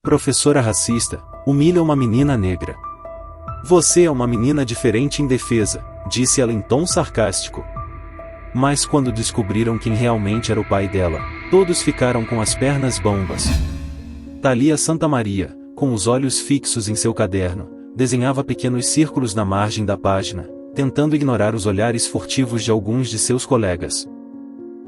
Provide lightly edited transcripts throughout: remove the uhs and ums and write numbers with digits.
Professora racista, humilha uma menina negra. Você é uma menina diferente e indefesa, disse ela em tom sarcástico. Mas quando descobriram quem realmente era o pai dela, todos ficaram com as pernas bambas. Thalia Santamaria, com os olhos fixos em seu caderno, desenhava pequenos círculos na margem da página, tentando ignorar os olhares furtivos de alguns de seus colegas.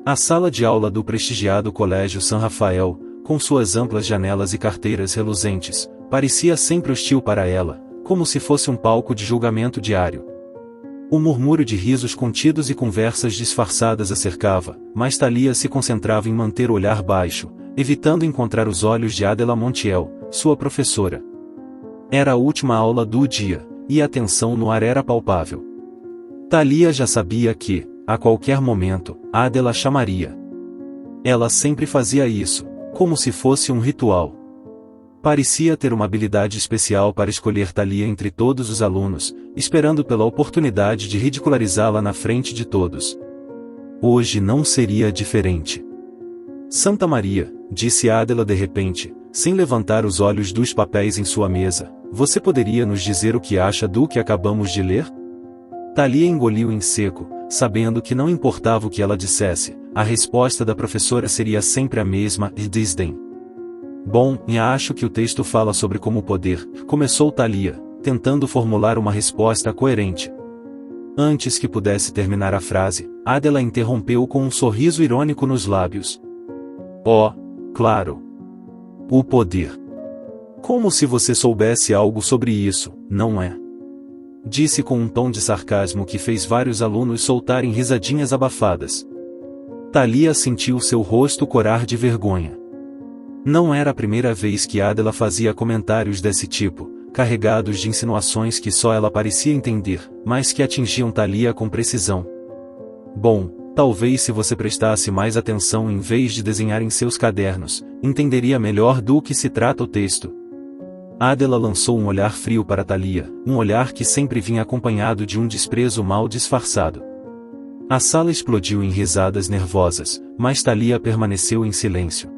A sala de aula do prestigiado Colégio San Rafael, com suas amplas janelas e carteiras reluzentes, parecia sempre hostil para ela, como se fosse um palco de julgamento diário. O murmúrio de risos contidos e conversas disfarçadas a cercava, mas Thalia se concentrava em manter o olhar baixo, evitando encontrar os olhos de Adela Montiel, sua professora. Era a última aula do dia, e a tensão no ar era palpável. Thalia já sabia que, a qualquer momento, Adela chamaria. Ela sempre fazia isso, como se fosse um ritual. Parecia ter uma habilidade especial para escolher Thalia entre todos os alunos, esperando pela oportunidade de ridicularizá-la na frente de todos. Hoje não seria diferente. Santa Maria, disse Adela de repente, sem levantar os olhos dos papéis em sua mesa, você poderia nos dizer o que acha do que acabamos de ler? Thalia engoliu em seco, sabendo que não importava o que ela dissesse, a resposta da professora seria sempre a mesma, e desdém. Bom, acho que o texto fala sobre como o poder, começou Thalia, tentando formular uma resposta coerente. Antes que pudesse terminar a frase, Adela interrompeu com um sorriso irônico nos lábios. Oh, claro. O poder. Como se você soubesse algo sobre isso, não é? Disse com um tom de sarcasmo que fez vários alunos soltarem risadinhas abafadas. Thalia sentiu seu rosto corar de vergonha. Não era a primeira vez que Adela fazia comentários desse tipo, carregados de insinuações que só ela parecia entender, mas que atingiam Thalia com precisão. Bom, talvez se você prestasse mais atenção em vez de desenhar em seus cadernos, entenderia melhor do que se trata o texto. Adela lançou um olhar frio para Thalia, um olhar que sempre vinha acompanhado de um desprezo mal disfarçado. A sala explodiu em risadas nervosas, mas Thalia permaneceu em silêncio.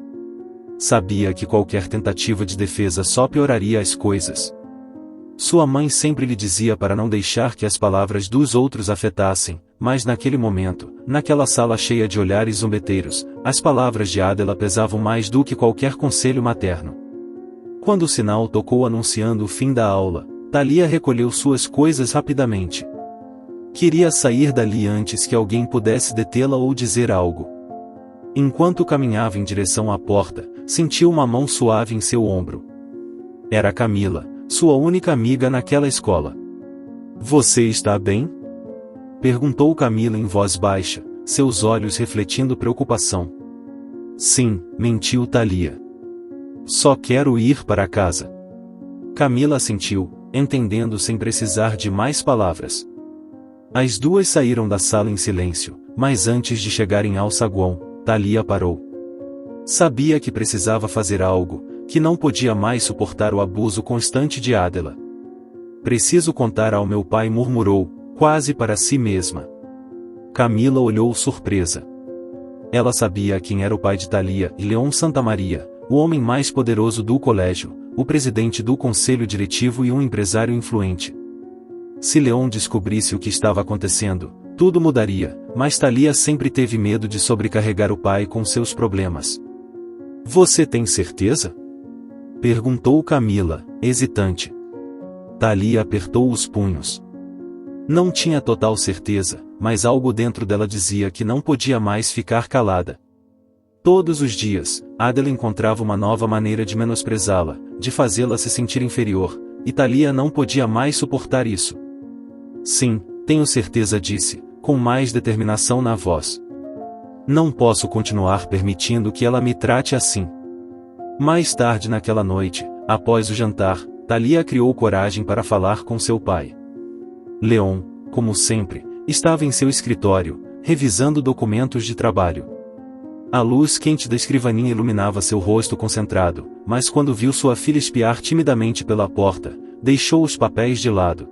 Sabia que qualquer tentativa de defesa só pioraria as coisas. Sua mãe sempre lhe dizia para não deixar que as palavras dos outros afetassem, mas naquele momento, naquela sala cheia de olhares zombeteiros, as palavras de Adela pesavam mais do que qualquer conselho materno. Quando o sinal tocou anunciando o fim da aula, Thalia recolheu suas coisas rapidamente. Queria sair dali antes que alguém pudesse detê-la ou dizer algo. Enquanto caminhava em direção à porta, sentiu uma mão suave em seu ombro. Era Camila, sua única amiga naquela escola. Você está bem? Perguntou Camila em voz baixa, seus olhos refletindo preocupação. Sim, mentiu Thalia. Só quero ir para casa. Camila assentiu, entendendo sem precisar de mais palavras. As duas saíram da sala em silêncio, mas antes de chegarem ao saguão, Thalia parou. Sabia que precisava fazer algo, que não podia mais suportar o abuso constante de Adela. Preciso contar ao meu pai, murmurou, quase para si mesma. Camila olhou surpresa. Ela sabia quem era o pai de Thalia, Leon Santamaria, o homem mais poderoso do colégio, o presidente do conselho diretivo e um empresário influente. Se Leon descobrisse o que estava acontecendo, tudo mudaria, mas Thalia sempre teve medo de sobrecarregar o pai com seus problemas. Você tem certeza? Perguntou Camila, hesitante. Thalia apertou os punhos. Não tinha total certeza, mas algo dentro dela dizia que não podia mais ficar calada. Todos os dias, Adela encontrava uma nova maneira de menosprezá-la, de fazê-la se sentir inferior, e Thalia não podia mais suportar isso. Sim, tenho certeza, disse, com mais determinação na voz. Não posso continuar permitindo que ela me trate assim. Mais tarde naquela noite, após o jantar, Thalia criou coragem para falar com seu pai. Leon, como sempre, estava em seu escritório, revisando documentos de trabalho. A luz quente da escrivaninha iluminava seu rosto concentrado, mas quando viu sua filha espiar timidamente pela porta, deixou os papéis de lado.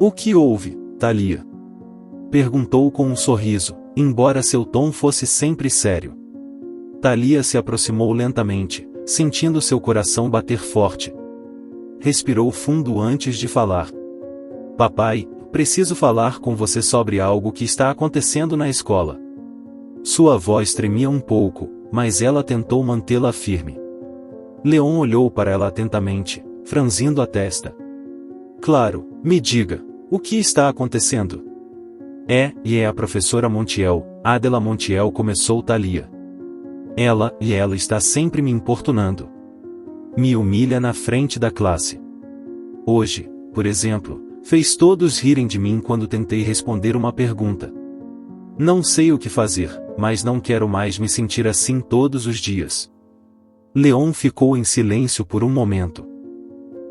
O que houve, Thalia? Perguntou com um sorriso, embora seu tom fosse sempre sério. Thalia se aproximou lentamente, sentindo seu coração bater forte. Respirou fundo antes de falar. Papai, preciso falar com você sobre algo que está acontecendo na escola. Sua voz tremia um pouco, mas ela tentou mantê-la firme. Leon olhou para ela atentamente, franzindo a testa. Claro, me diga, o que está acontecendo? É a professora Montiel, Adela Montiel, começou Thalia. Ela está sempre me importunando. Me humilha na frente da classe. Hoje, por exemplo, fez todos rirem de mim quando tentei responder uma pergunta. Não sei o que fazer, mas não quero mais me sentir assim todos os dias. Leon ficou em silêncio por um momento.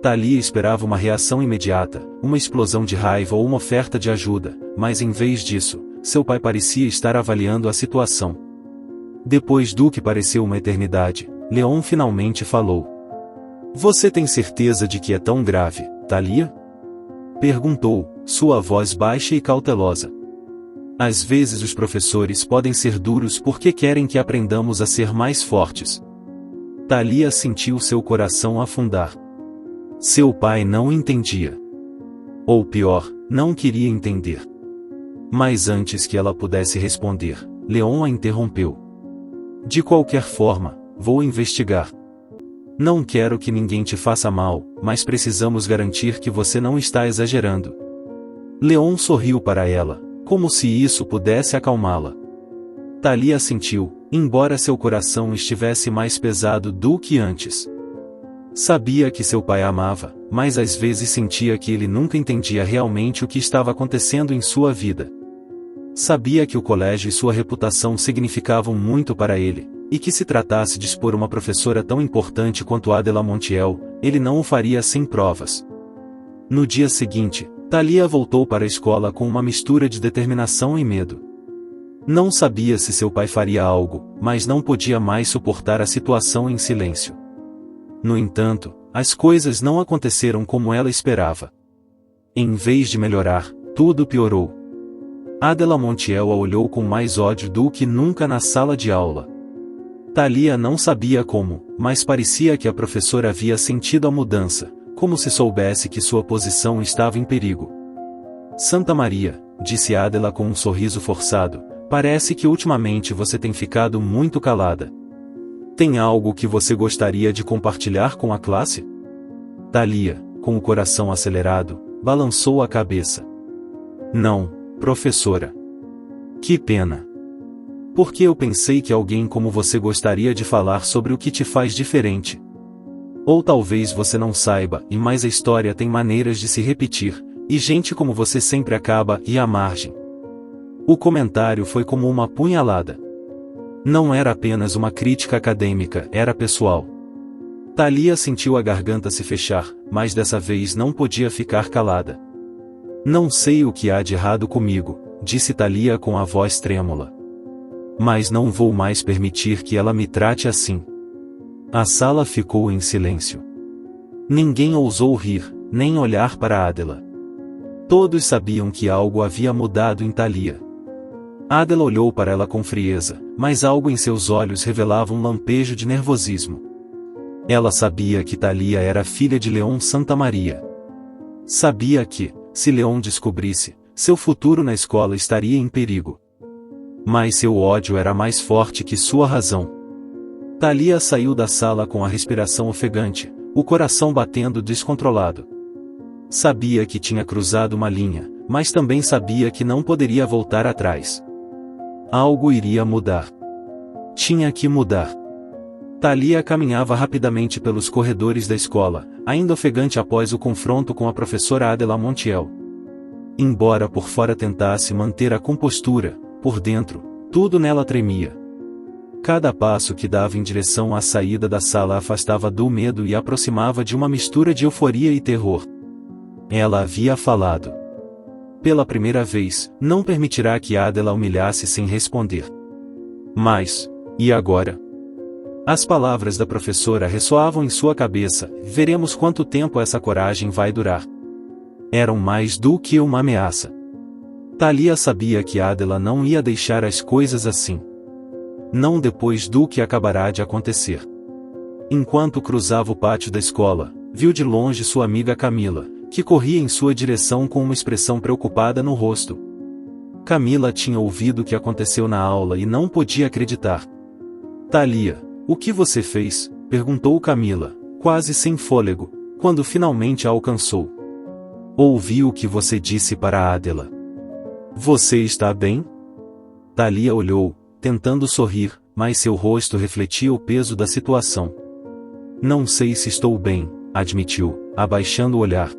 Thalia esperava uma reação imediata, uma explosão de raiva ou uma oferta de ajuda, mas em vez disso, seu pai parecia estar avaliando a situação. Depois do que pareceu uma eternidade, Leon finalmente falou. Você tem certeza de que é tão grave, Thalia? Perguntou, sua voz baixa e cautelosa. Às vezes os professores podem ser duros porque querem que aprendamos a ser mais fortes. Thalia sentiu seu coração afundar. Seu pai não entendia. Ou pior, não queria entender. Mas antes que ela pudesse responder, Leon a interrompeu. De qualquer forma, vou investigar. Não quero que ninguém te faça mal, mas precisamos garantir que você não está exagerando. Leon sorriu para ela, como se isso pudesse acalmá-la. Thalia sentiu, embora seu coração estivesse mais pesado do que antes. Sabia que seu pai a amava, mas às vezes sentia que ele nunca entendia realmente o que estava acontecendo em sua vida. Sabia que o colégio e sua reputação significavam muito para ele, e que se tratasse de expor uma professora tão importante quanto Adela Montiel, ele não o faria sem provas. No dia seguinte, Thalia voltou para a escola com uma mistura de determinação e medo. Não sabia se seu pai faria algo, mas não podia mais suportar a situação em silêncio. No entanto, as coisas não aconteceram como ela esperava. Em vez de melhorar, tudo piorou. Adela Montiel a olhou com mais ódio do que nunca na sala de aula. Thalia não sabia como, mas parecia que a professora havia sentido a mudança, como se soubesse que sua posição estava em perigo. Santa Maria, disse Adela com um sorriso forçado, parece que ultimamente você tem ficado muito calada. Tem algo que você gostaria de compartilhar com a classe? Thalia, com o coração acelerado, balançou a cabeça. Não, professora. Que pena. Porque eu pensei que alguém como você gostaria de falar sobre o que te faz diferente. Ou talvez você não saiba, mas a história tem maneiras de se repetir, e gente como você sempre acaba à margem. O comentário foi como uma punhalada. Não era apenas uma crítica acadêmica, era pessoal. Thalia sentiu a garganta se fechar, mas dessa vez não podia ficar calada. Não sei o que há de errado comigo, disse Thalia com a voz trêmula. Mas não vou mais permitir que ela me trate assim. A sala ficou em silêncio. Ninguém ousou rir, nem olhar para Adela. Todos sabiam que algo havia mudado em Thalia. Adela olhou para ela com frieza, mas algo em seus olhos revelava um lampejo de nervosismo. Ela sabia que Thalia era filha de Leon Santa Maria. Sabia que, se Leon descobrisse, seu futuro na escola estaria em perigo. Mas seu ódio era mais forte que sua razão. Thalia saiu da sala com a respiração ofegante, o coração batendo descontrolado. Sabia que tinha cruzado uma linha, mas também sabia que não poderia voltar atrás. Algo iria mudar. Tinha que mudar. Thalia caminhava rapidamente pelos corredores da escola, ainda ofegante após o confronto com a professora Adela Montiel. Embora por fora tentasse manter a compostura, por dentro, tudo nela tremia. Cada passo que dava em direção à saída da sala afastava do medo e aproximava de uma mistura de euforia e terror. Ela havia falado. Pela primeira vez, não permitirá que Adela humilhasse sem responder. Mas, e agora? As palavras da professora ressoavam em sua cabeça, veremos quanto tempo essa coragem vai durar. Eram mais do que uma ameaça. Thalia sabia que Adela não ia deixar as coisas assim. Não depois do que acabará de acontecer. Enquanto cruzava o pátio da escola, viu de longe sua amiga Camila, que corria em sua direção com uma expressão preocupada no rosto. Camila tinha ouvido o que aconteceu na aula e não podia acreditar. Thalia, o que você fez? Perguntou Camila, quase sem fôlego, quando finalmente a alcançou. Ouvi o que você disse para Adela. Você está bem? Thalia olhou, tentando sorrir, mas seu rosto refletia o peso da situação. Não sei se estou bem, admitiu, abaixando o olhar.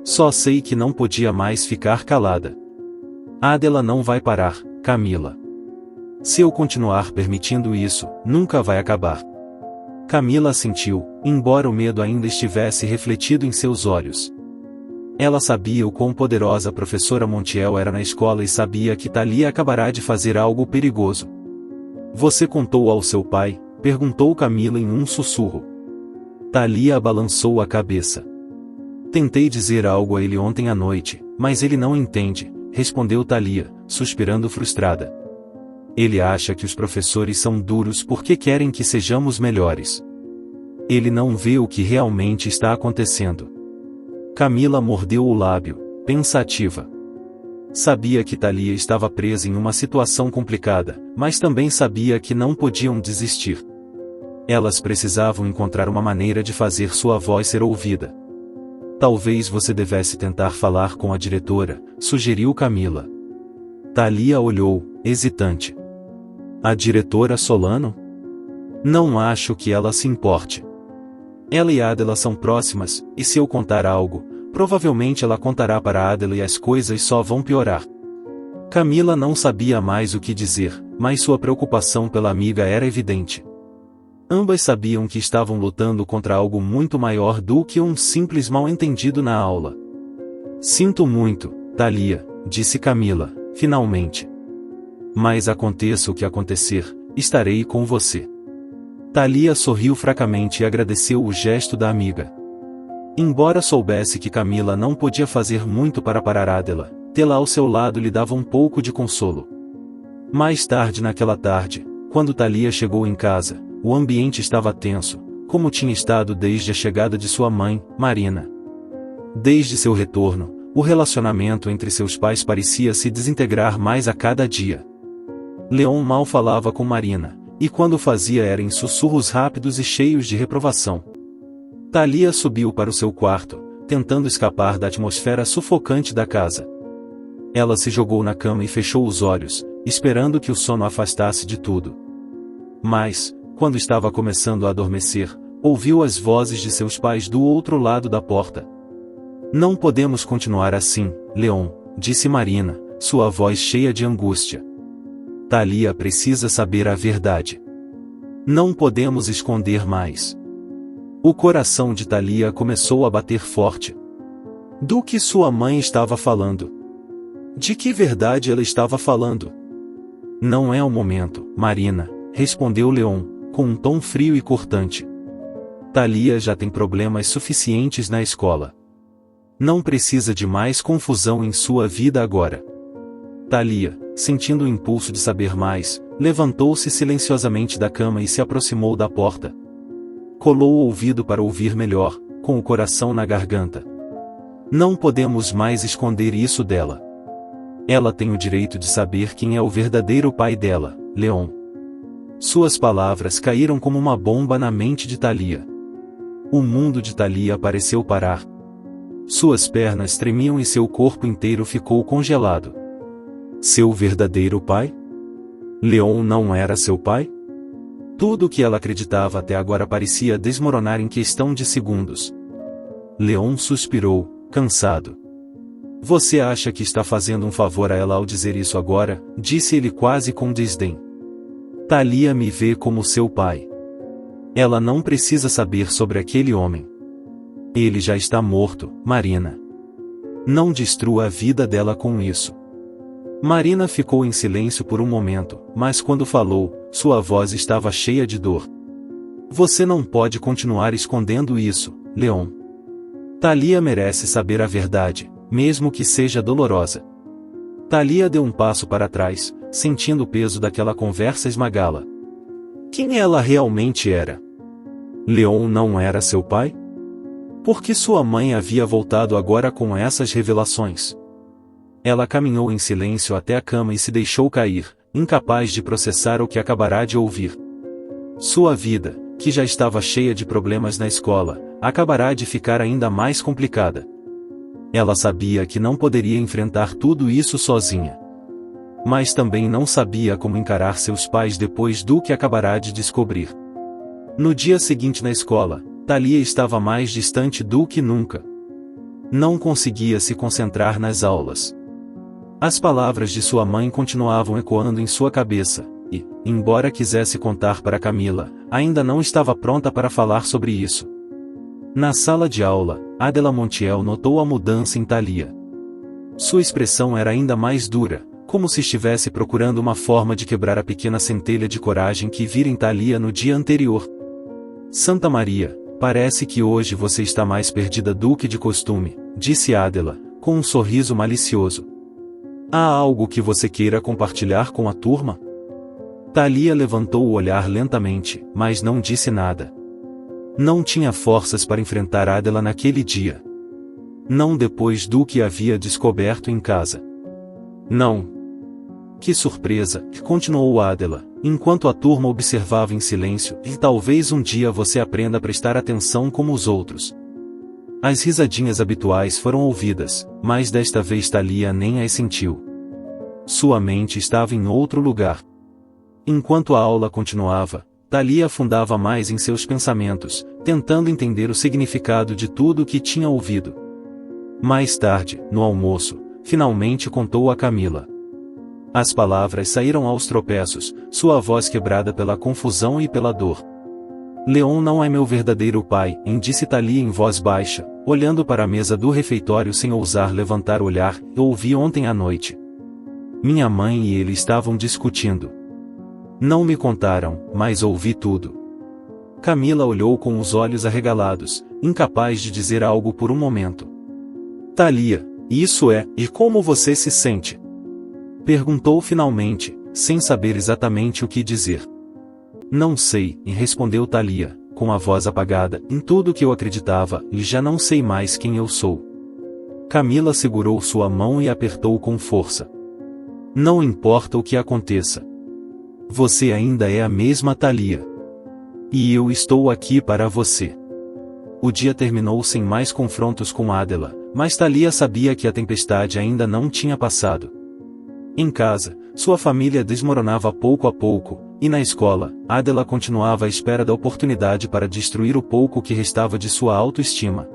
Só sei que não podia mais ficar calada. Adela não vai parar, Camila. Se eu continuar permitindo isso, nunca vai acabar. Camila assentiu, embora o medo ainda estivesse refletido em seus olhos. Ela sabia o quão poderosa a professora Montiel era na escola e sabia que Thalia acabará de fazer algo perigoso. Você contou ao seu pai? Perguntou Camila em um sussurro. Thalia balançou a cabeça. Tentei dizer algo a ele ontem à noite, mas ele não entende, respondeu Thalia, suspirando frustrada. Ele acha que os professores são duros porque querem que sejamos melhores. Ele não vê o que realmente está acontecendo. Camila mordeu o lábio, pensativa. Sabia que Thalia estava presa em uma situação complicada, mas também sabia que não podiam desistir. Elas precisavam encontrar uma maneira de fazer sua voz ser ouvida. Talvez você devesse tentar falar com a diretora, sugeriu Camila. Thalia olhou, hesitante. A diretora Solano? Não acho que ela se importe. Ela e Adela são próximas, e se eu contar algo, provavelmente ela contará para Adela e as coisas só vão piorar. Camila não sabia mais o que dizer, mas sua preocupação pela amiga era evidente. Ambas sabiam que estavam lutando contra algo muito maior do que um simples mal-entendido na aula. Sinto muito, Thalia, disse Camila, finalmente. Mas aconteça o que acontecer, estarei com você. Thalia sorriu fracamente e agradeceu o gesto da amiga. Embora soubesse que Camila não podia fazer muito para parar Adela, tê-la ao seu lado lhe dava um pouco de consolo. Mais tarde naquela tarde, quando Thalia chegou em casa, o ambiente estava tenso, como tinha estado desde a chegada de sua mãe, Marina. Desde seu retorno, o relacionamento entre seus pais parecia se desintegrar mais a cada dia. Leon mal falava com Marina, e quando fazia era em sussurros rápidos e cheios de reprovação. Thalia subiu para o seu quarto, tentando escapar da atmosfera sufocante da casa. Ela se jogou na cama e fechou os olhos, esperando que o sono a afastasse de tudo. Mas, quando estava começando a adormecer, ouviu as vozes de seus pais do outro lado da porta. Não podemos continuar assim, Leon, disse Marina, sua voz cheia de angústia. Thalia precisa saber a verdade. Não podemos esconder mais. O coração de Thalia começou a bater forte. Do que sua mãe estava falando? De que verdade ela estava falando? Não é o momento, Marina, respondeu Leon, com um tom frio e cortante. Thalia já tem problemas suficientes na escola. Não precisa de mais confusão em sua vida agora. Thalia, sentindo o impulso de saber mais, levantou-se silenciosamente da cama e se aproximou da porta. Colou o ouvido para ouvir melhor, com o coração na garganta. Não podemos mais esconder isso dela. Ela tem o direito de saber quem é o verdadeiro pai dela, Leon. Suas palavras caíram como uma bomba na mente de Thalia. O mundo de Thalia pareceu parar. Suas pernas tremiam e seu corpo inteiro ficou congelado. Seu verdadeiro pai? Leon não era seu pai? Tudo o que ela acreditava até agora parecia desmoronar em questão de segundos. Leon suspirou, cansado. Você acha que está fazendo um favor a ela ao dizer isso agora? Disse ele quase com desdém. Thalia me vê como seu pai. Ela não precisa saber sobre aquele homem. Ele já está morto, Marina. Não destrua a vida dela com isso. Marina ficou em silêncio por um momento, mas quando falou, sua voz estava cheia de dor. Você não pode continuar escondendo isso, Leon. Thalia merece saber a verdade, mesmo que seja dolorosa. Thalia deu um passo para trás, sentindo o peso daquela conversa esmagá-la. Quem ela realmente era? Leon não era seu pai? Por que sua mãe havia voltado agora com essas revelações? Ela caminhou em silêncio até a cama e se deixou cair, incapaz de processar o que acabará de ouvir. Sua vida, que já estava cheia de problemas na escola, acabará de ficar ainda mais complicada. Ela sabia que não poderia enfrentar tudo isso sozinha. Mas também não sabia como encarar seus pais depois do que acabará de descobrir. No dia seguinte na escola, Thalia estava mais distante do que nunca. Não conseguia se concentrar nas aulas. As palavras de sua mãe continuavam ecoando em sua cabeça, e, embora quisesse contar para Camila, ainda não estava pronta para falar sobre isso. Na sala de aula, Adela Montiel notou a mudança em Thalia. Sua expressão era ainda mais dura, como se estivesse procurando uma forma de quebrar a pequena centelha de coragem que vira em Thalia no dia anterior. Santa Maria, parece que hoje você está mais perdida do que de costume, disse Adela, com um sorriso malicioso. Há algo que você queira compartilhar com a turma? Thalia levantou o olhar lentamente, mas não disse nada. Não tinha forças para enfrentar Adela naquele dia. Não depois do que havia descoberto em casa. Não. Que surpresa, continuou Adela, enquanto a turma observava em silêncio, e talvez um dia você aprenda a prestar atenção como os outros. As risadinhas habituais foram ouvidas, mas desta vez Thalia nem as sentiu. Sua mente estava em outro lugar. Enquanto a aula continuava, Thalia afundava mais em seus pensamentos, tentando entender o significado de tudo o que tinha ouvido. Mais tarde, no almoço, finalmente contou a Camila. As palavras saíram aos tropeços, sua voz quebrada pela confusão e pela dor. Leon não é meu verdadeiro pai, disse Thalia em voz baixa, olhando para a mesa do refeitório sem ousar levantar o olhar. Eu ouvi ontem à noite. Minha mãe e ele estavam discutindo. Não me contaram, mas ouvi tudo. Camila olhou com os olhos arregalados, incapaz de dizer algo por um momento. Thalia, isso é, e como você se sente? Perguntou finalmente, sem saber exatamente o que dizer. Não sei, respondeu Thalia, com a voz apagada, em tudo que eu acreditava, e já não sei mais quem eu sou. Camila segurou sua mão e apertou com força. Não importa o que aconteça. Você ainda é a mesma Thalia. E eu estou aqui para você. O dia terminou sem mais confrontos com Adela, mas Thalia sabia que a tempestade ainda não tinha passado. Em casa, sua família desmoronava pouco a pouco, e na escola, Adela continuava à espera da oportunidade para destruir o pouco que restava de sua autoestima.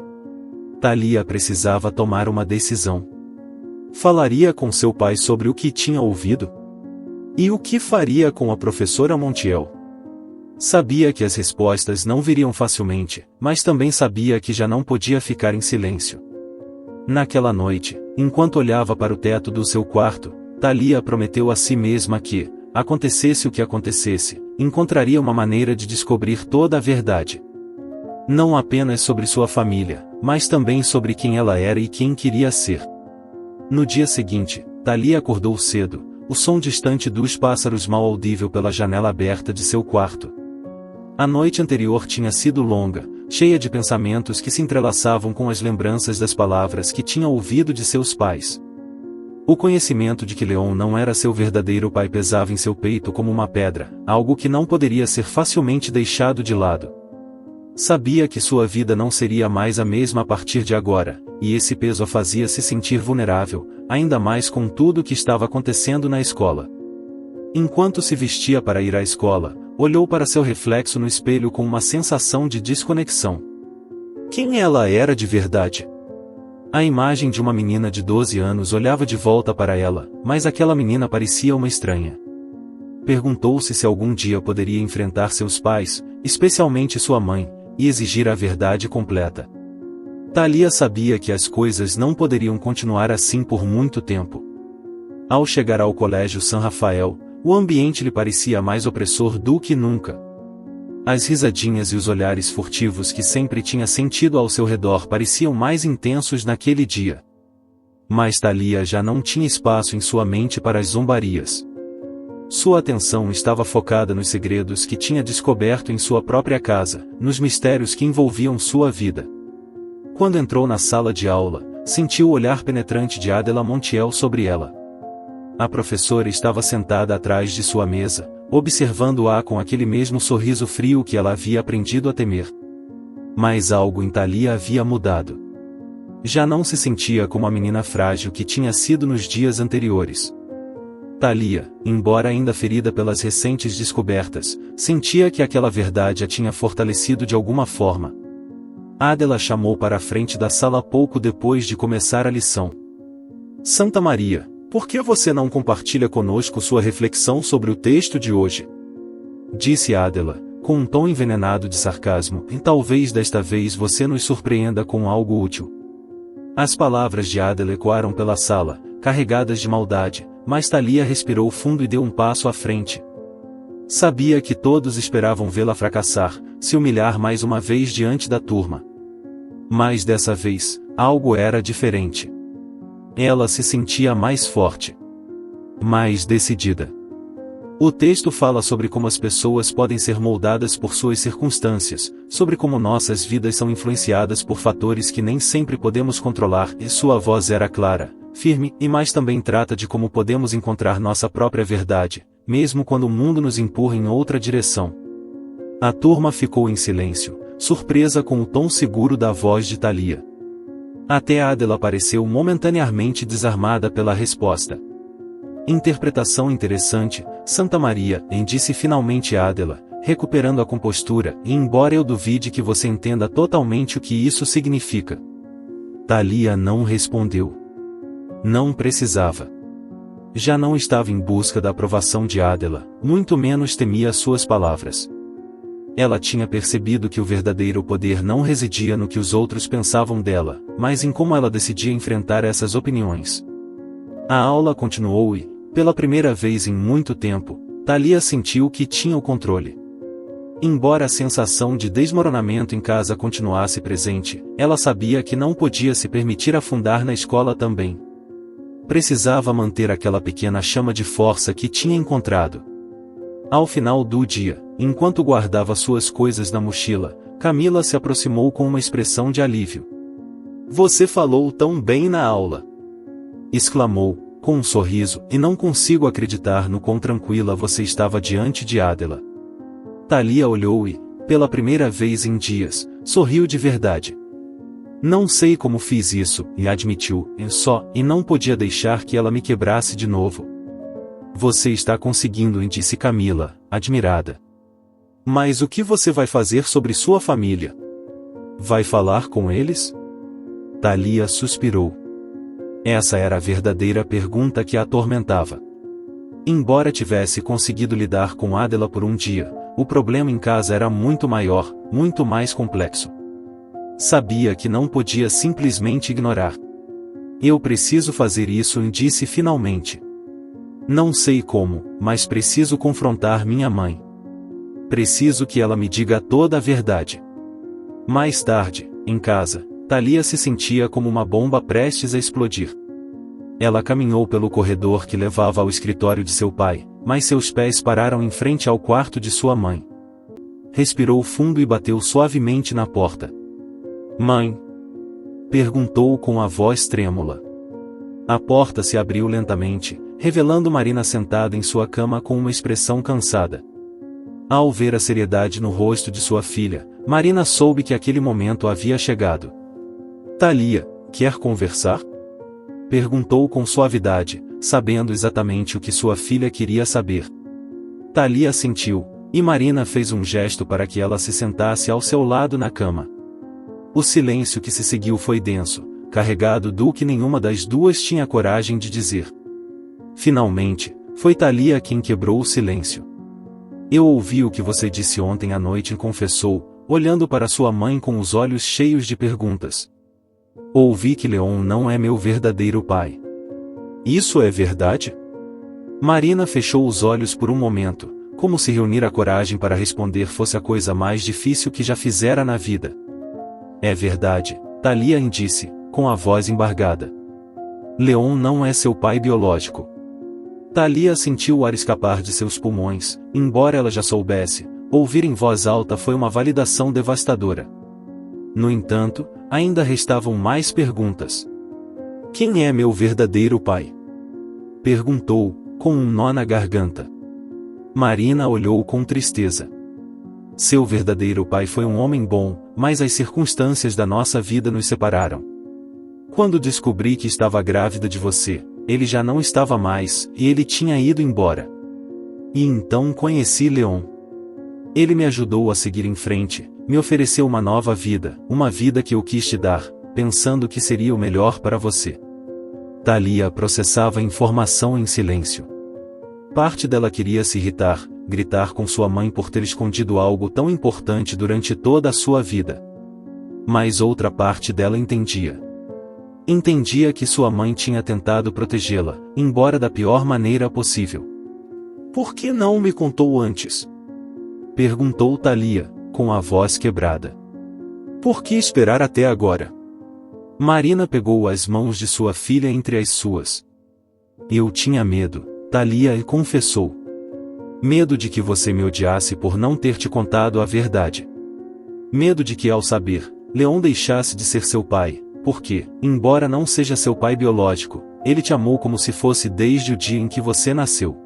Thalia precisava tomar uma decisão. Falaria com seu pai sobre o que tinha ouvido? E o que faria com a professora Montiel? Sabia que as respostas não viriam facilmente, mas também sabia que já não podia ficar em silêncio. Naquela noite, enquanto olhava para o teto do seu quarto, Thalia prometeu a si mesma que, acontecesse o que acontecesse, encontraria uma maneira de descobrir toda a verdade. Não apenas sobre sua família, mas também sobre quem ela era e quem queria ser. No dia seguinte, Thalia acordou cedo, o som distante dos pássaros mal audível pela janela aberta de seu quarto. A noite anterior tinha sido longa, cheia de pensamentos que se entrelaçavam com as lembranças das palavras que tinha ouvido de seus pais. O conhecimento de que Leon não era seu verdadeiro pai pesava em seu peito como uma pedra, algo que não poderia ser facilmente deixado de lado. Sabia que sua vida não seria mais a mesma a partir de agora, e esse peso a fazia se sentir vulnerável, ainda mais com tudo o que estava acontecendo na escola. Enquanto se vestia para ir à escola, olhou para seu reflexo no espelho com uma sensação de desconexão. Quem ela era de verdade? A imagem de uma menina de 12 anos olhava de volta para ela, mas aquela menina parecia uma estranha. Perguntou-se se algum dia poderia enfrentar seus pais, especialmente sua mãe, e exigir a verdade completa. Thalia sabia que as coisas não poderiam continuar assim por muito tempo. Ao chegar ao colégio San Rafael, o ambiente lhe parecia mais opressor do que nunca. As risadinhas e os olhares furtivos que sempre tinha sentido ao seu redor pareciam mais intensos naquele dia. Mas Thalia já não tinha espaço em sua mente para as zombarias. Sua atenção estava focada nos segredos que tinha descoberto em sua própria casa, nos mistérios que envolviam sua vida. Quando entrou na sala de aula, sentiu o olhar penetrante de Adela Montiel sobre ela. A professora estava sentada atrás de sua mesa, observando-a com aquele mesmo sorriso frio que ela havia aprendido a temer. Mas algo em Thalia havia mudado. Já não se sentia como a menina frágil que tinha sido nos dias anteriores. Thalia, embora ainda ferida pelas recentes descobertas, sentia que aquela verdade a tinha fortalecido de alguma forma. Adela chamou para a frente da sala pouco depois de começar a lição. Santa Maria, por que você não compartilha conosco sua reflexão sobre o texto de hoje? Disse Adela, com um tom envenenado de sarcasmo, e talvez desta vez você nos surpreenda com algo útil. As palavras de Adela ecoaram pela sala, carregadas de maldade, mas Thalia respirou fundo e deu um passo à frente. Sabia que todos esperavam vê-la fracassar, se humilhar mais uma vez diante da turma. Mas dessa vez, algo era diferente. Ela se sentia mais forte. Mais decidida. O texto fala sobre como as pessoas podem ser moldadas por suas circunstâncias, sobre como nossas vidas são influenciadas por fatores que nem sempre podemos controlar, e sua voz era clara, firme, e mais também trata de como podemos encontrar nossa própria verdade, mesmo quando o mundo nos empurra em outra direção. A turma ficou em silêncio, surpresa com o tom seguro da voz de Thalia. Até Adela pareceu momentaneamente desarmada pela resposta. Interpretação interessante, Santa Maria, disse finalmente Adela, recuperando a compostura, e embora eu duvide que você entenda totalmente o que isso significa. Thalia não respondeu. Não precisava. Já não estava em busca da aprovação de Adela, muito menos temia suas palavras. Ela tinha percebido que o verdadeiro poder não residia no que os outros pensavam dela, mas em como ela decidia enfrentar essas opiniões. A aula continuou e, pela primeira vez em muito tempo, Thalia sentiu que tinha o controle. Embora a sensação de desmoronamento em casa continuasse presente, ela sabia que não podia se permitir afundar na escola também. Precisava manter aquela pequena chama de força que tinha encontrado. Ao final do dia, enquanto guardava suas coisas na mochila, Camila se aproximou com uma expressão de alívio. Você falou tão bem na aula! Exclamou, com um sorriso, e não consigo acreditar no quão tranquila você estava diante de Adela. Thalia olhou e, pela primeira vez em dias, sorriu de verdade. Não sei como fiz isso, e admitiu, e não podia deixar que ela me quebrasse de novo. Você está conseguindo, disse Camila, admirada. Mas o que você vai fazer sobre sua família? Vai falar com eles? Thalia suspirou. Essa era a verdadeira pergunta que a atormentava. Embora tivesse conseguido lidar com Adela por um dia, o problema em casa era muito maior, muito mais complexo. Sabia que não podia simplesmente ignorar. Eu preciso fazer isso, disse finalmente. Não sei como, mas preciso confrontar minha mãe. Preciso que ela me diga toda a verdade. Mais tarde, em casa, Thalia se sentia como uma bomba prestes a explodir. Ela caminhou pelo corredor que levava ao escritório de seu pai, mas seus pés pararam em frente ao quarto de sua mãe. Respirou fundo e bateu suavemente na porta. Mãe? Perguntou com a voz trêmula. A porta se abriu lentamente, revelando Marina sentada em sua cama com uma expressão cansada. Ao ver a seriedade no rosto de sua filha, Marina soube que aquele momento havia chegado. Thalia, quer conversar? Perguntou com suavidade, sabendo exatamente o que sua filha queria saber. Thalia assentiu, e Marina fez um gesto para que ela se sentasse ao seu lado na cama. O silêncio que se seguiu foi denso, carregado do que nenhuma das duas tinha coragem de dizer. Finalmente, foi Thalia quem quebrou o silêncio. Eu ouvi o que você disse ontem à noite, confessou, olhando para sua mãe com os olhos cheios de perguntas. Ouvi que Leon não é meu verdadeiro pai. Isso é verdade? Marina fechou os olhos por um momento, como se reunir a coragem para responder fosse a coisa mais difícil que já fizera na vida. É verdade, Thalia disse, com a voz embargada. Leon não é seu pai biológico. Thalia sentiu o ar escapar de seus pulmões, embora ela já soubesse. Ouvir em voz alta foi uma validação devastadora. No entanto, ainda restavam mais perguntas. Quem é meu verdadeiro pai? Perguntou, com um nó na garganta. Marina olhou com tristeza. Seu verdadeiro pai foi um homem bom, mas as circunstâncias da nossa vida nos separaram. Quando descobri que estava grávida de você, ele já não estava mais, e ele tinha ido embora. E então conheci Leon. Ele me ajudou a seguir em frente, me ofereceu uma nova vida, uma vida que eu quis te dar, pensando que seria o melhor para você. Thalia processava a informação em silêncio. Parte dela queria se irritar, gritar com sua mãe por ter escondido algo tão importante durante toda a sua vida. Mas outra parte dela entendia. Entendia que sua mãe tinha tentado protegê-la, embora da pior maneira possível. Por que não me contou antes? Perguntou Thalia, com a voz quebrada. Por que esperar até agora? Marina pegou as mãos de sua filha entre as suas. Eu tinha medo, Thalia lhe confessou. Medo de que você me odiasse por não ter te contado a verdade. Medo de que ao saber, Leon deixasse de ser seu pai, porque, embora não seja seu pai biológico, ele te amou como se fosse desde o dia em que você nasceu.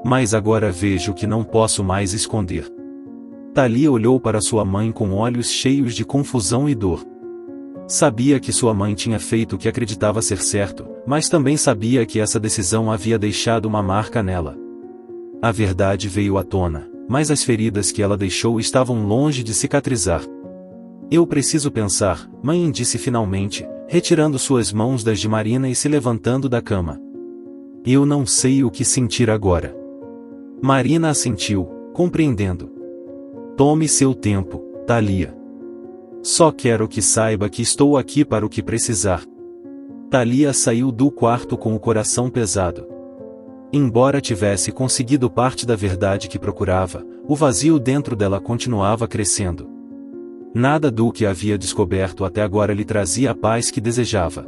Mas agora vejo que não posso mais esconder. Thalia olhou para sua mãe com olhos cheios de confusão e dor. Sabia que sua mãe tinha feito o que acreditava ser certo, mas também sabia que essa decisão havia deixado uma marca nela. A verdade veio à tona, mas as feridas que ela deixou estavam longe de cicatrizar. Eu preciso pensar, mãe, disse finalmente, retirando suas mãos das de Marina e se levantando da cama. Eu não sei o que sentir agora. Marina assentiu, compreendendo. Tome seu tempo, Thalia. Só quero que saiba que estou aqui para o que precisar. Thalia saiu do quarto com o coração pesado. Embora tivesse conseguido parte da verdade que procurava, o vazio dentro dela continuava crescendo. Nada do que havia descoberto até agora lhe trazia a paz que desejava.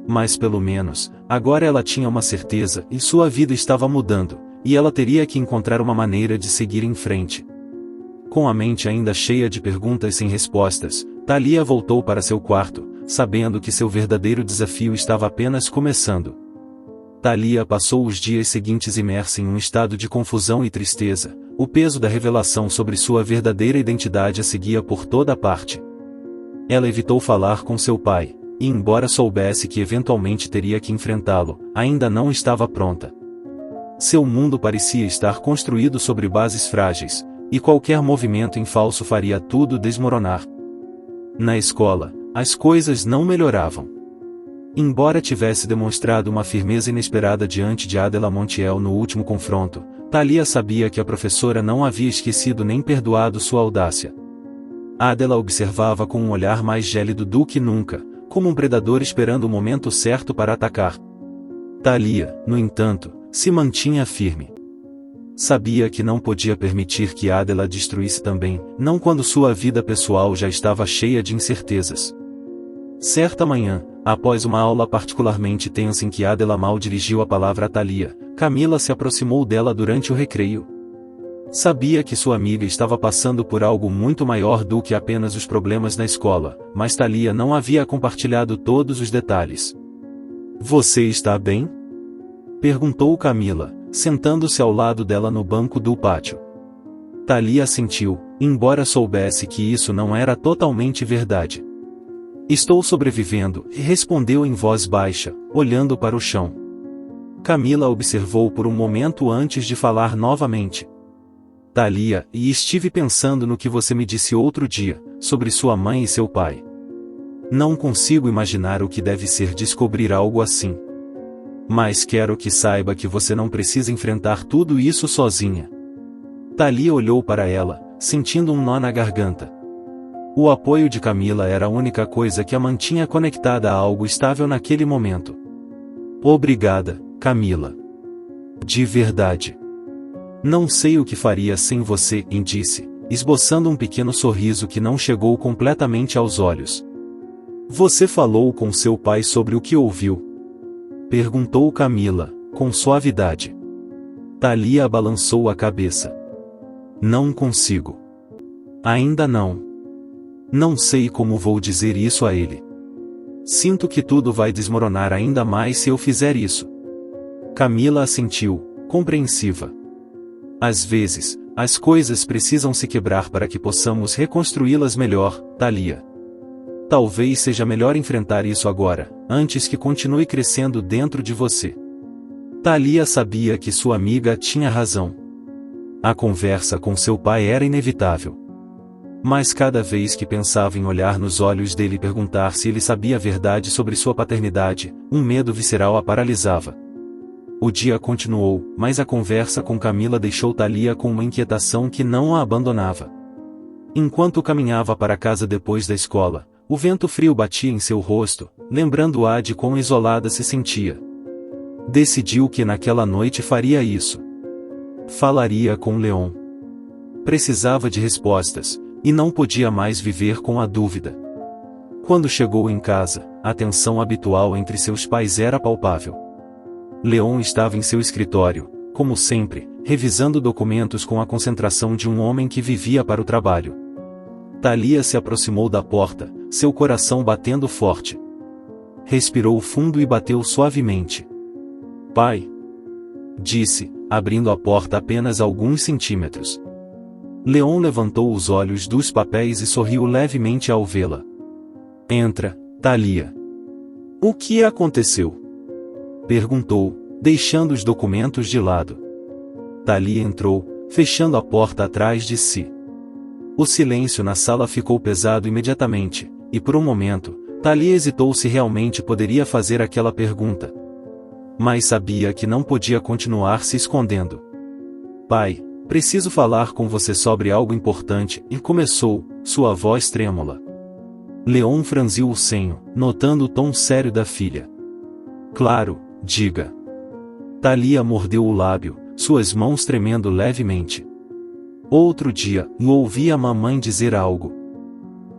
Mas pelo menos, agora ela tinha uma certeza e sua vida estava mudando, e ela teria que encontrar uma maneira de seguir em frente. Com a mente ainda cheia de perguntas sem respostas, Thalia voltou para seu quarto, sabendo que seu verdadeiro desafio estava apenas começando. Thalia passou os dias seguintes imersa em um estado de confusão e tristeza, o peso da revelação sobre sua verdadeira identidade a seguia por toda parte. Ela evitou falar com seu pai, e embora soubesse que eventualmente teria que enfrentá-lo, ainda não estava pronta. Seu mundo parecia estar construído sobre bases frágeis, e qualquer movimento em falso faria tudo desmoronar. Na escola, as coisas não melhoravam. Embora tivesse demonstrado uma firmeza inesperada diante de Adela Montiel no último confronto, Thalia sabia que a professora não havia esquecido nem perdoado sua audácia. Adela observava com um olhar mais gélido do que nunca, como um predador esperando o momento certo para atacar. Thalia, no entanto, se mantinha firme. Sabia que não podia permitir que Adela destruísse também, não quando sua vida pessoal já estava cheia de incertezas. Certa manhã, após uma aula particularmente tensa em que Adela mal dirigiu a palavra a Thalia, Camila se aproximou dela durante o recreio. Sabia que sua amiga estava passando por algo muito maior do que apenas os problemas na escola, mas Thalia não havia compartilhado todos os detalhes. Você está bem? Perguntou Camila, sentando-se ao lado dela no banco do pátio. Thalia assentiu, embora soubesse que isso não era totalmente verdade. Estou sobrevivendo, respondeu em voz baixa, olhando para o chão. Camila observou por um momento antes de falar novamente. Thalia, e estive pensando no que você me disse outro dia, sobre sua mãe e seu pai. Não consigo imaginar o que deve ser descobrir algo assim. Mas quero que saiba que você não precisa enfrentar tudo isso sozinha. Thalia olhou para ela, sentindo um nó na garganta. O apoio de Camila era a única coisa que a mantinha conectada a algo estável naquele momento. Obrigada, Camila. De verdade. Não sei o que faria sem você, disse, esboçando um pequeno sorriso que não chegou completamente aos olhos. Você falou com seu pai sobre o que ouviu? Perguntou Camila, com suavidade. Thalia balançou a cabeça. Não consigo. Ainda não. Não sei como vou dizer isso a ele. Sinto que tudo vai desmoronar ainda mais se eu fizer isso. Camila assentiu, compreensiva. Às vezes, as coisas precisam se quebrar para que possamos reconstruí-las melhor, Thalia. Talvez seja melhor enfrentar isso agora, antes que continue crescendo dentro de você. Thalia sabia que sua amiga tinha razão. A conversa com seu pai era inevitável. Mas cada vez que pensava em olhar nos olhos dele e perguntar se ele sabia a verdade sobre sua paternidade, um medo visceral a paralisava. O dia continuou, mas a conversa com Camila deixou Thalia com uma inquietação que não a abandonava. Enquanto caminhava para casa depois da escola, o vento frio batia em seu rosto, lembrando-a de quão isolada se sentia. Decidiu que naquela noite faria isso. Falaria com Leon. Precisava de respostas, e não podia mais viver com a dúvida. Quando chegou em casa, a tensão habitual entre seus pais era palpável. Leon estava em seu escritório, como sempre, revisando documentos com a concentração de um homem que vivia para o trabalho. Thalia se aproximou da porta, seu coração batendo forte. Respirou fundo e bateu suavemente. Pai! Disse, abrindo a porta apenas alguns centímetros. Leon levantou os olhos dos papéis e sorriu levemente ao vê-la. Entra, Thalia. O que aconteceu? Perguntou, deixando os documentos de lado. Thalia entrou, fechando a porta atrás de si. O silêncio na sala ficou pesado imediatamente, e por um momento, Thalia hesitou se realmente poderia fazer aquela pergunta. Mas sabia que não podia continuar se escondendo. Pai, preciso falar com você sobre algo importante, e começou, sua voz trêmula. Leon franziu o senho, notando o tom sério da filha. Claro, diga. Thalia mordeu o lábio, suas mãos tremendo levemente. Outro dia, eu ouvi a mamãe dizer algo.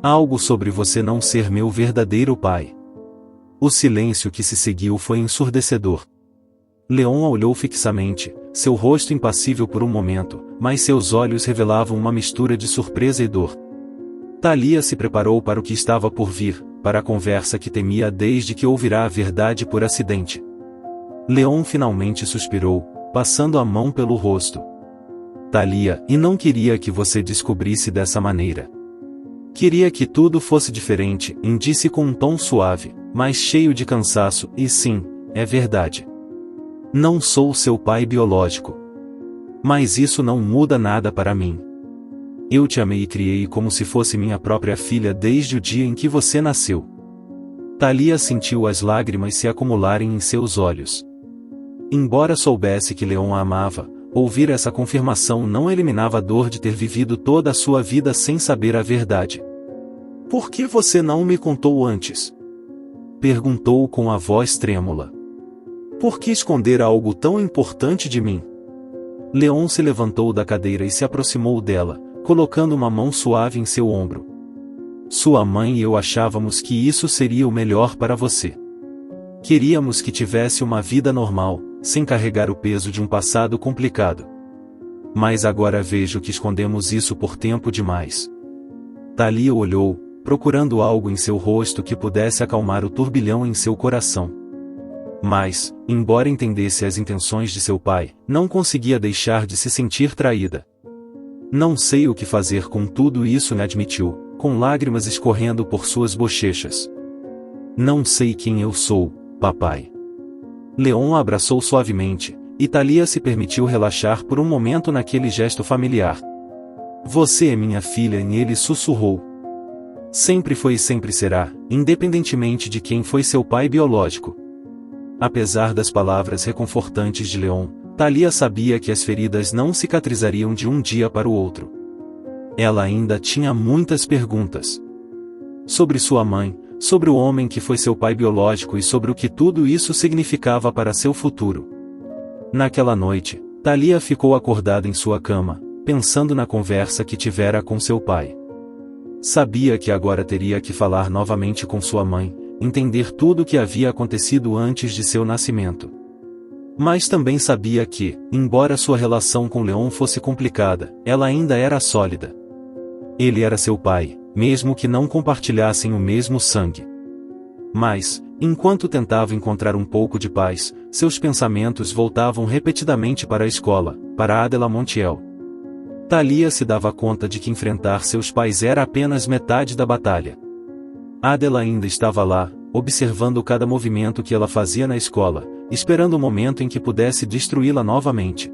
Algo sobre você não ser meu verdadeiro pai. O silêncio que se seguiu foi ensurdecedor. Leon a olhou fixamente, seu rosto impassível por um momento, mas seus olhos revelavam uma mistura de surpresa e dor. Thalia se preparou para o que estava por vir, para a conversa que temia desde que ouvirá a verdade por acidente. Leon finalmente suspirou, passando a mão pelo rosto. Thalia, e não queria que você descobrisse dessa maneira. Queria que tudo fosse diferente, disse com um tom suave, mas cheio de cansaço, e sim, é verdade. Não sou seu pai biológico. Mas isso não muda nada para mim. Eu te amei e criei como se fosse minha própria filha desde o dia em que você nasceu. Thalia sentiu as lágrimas se acumularem em seus olhos. Embora soubesse que Leon a amava, ouvir essa confirmação não eliminava a dor de ter vivido toda a sua vida sem saber a verdade. Por que você não me contou antes? Perguntou com a voz trêmula. Por que esconder algo tão importante de mim? Leon se levantou da cadeira e se aproximou dela, colocando uma mão suave em seu ombro. Sua mãe e eu achávamos que isso seria o melhor para você. Queríamos que tivesse uma vida normal, sem carregar o peso de um passado complicado. Mas agora vejo que escondemos isso por tempo demais. Thalia olhou, procurando algo em seu rosto que pudesse acalmar o turbilhão em seu coração. Mas, embora entendesse as intenções de seu pai, não conseguia deixar de se sentir traída. Não sei o que fazer com tudo isso, admitiu, com lágrimas escorrendo por suas bochechas. Não sei quem eu sou, papai. Leon a abraçou suavemente, e Thalia se permitiu relaxar por um momento naquele gesto familiar. Você é minha filha, e ele sussurrou. Sempre foi e sempre será, independentemente de quem foi seu pai biológico. Apesar das palavras reconfortantes de Leon, Thalia sabia que as feridas não cicatrizariam de um dia para o outro. Ela ainda tinha muitas perguntas. Sobre sua mãe, sobre o homem que foi seu pai biológico e sobre o que tudo isso significava para seu futuro. Naquela noite, Thalia ficou acordada em sua cama, pensando na conversa que tivera com seu pai. Sabia que agora teria que falar novamente com sua mãe, entender tudo o que havia acontecido antes de seu nascimento. Mas também sabia que, embora sua relação com Leon fosse complicada, ela ainda era sólida. Ele era seu pai, mesmo que não compartilhassem o mesmo sangue. Mas, enquanto tentava encontrar um pouco de paz, seus pensamentos voltavam repetidamente para a escola, para Adela Montiel. Thalia se dava conta de que enfrentar seus pais era apenas metade da batalha. Adela ainda estava lá, observando cada movimento que ela fazia na escola, esperando o momento em que pudesse destruí-la novamente.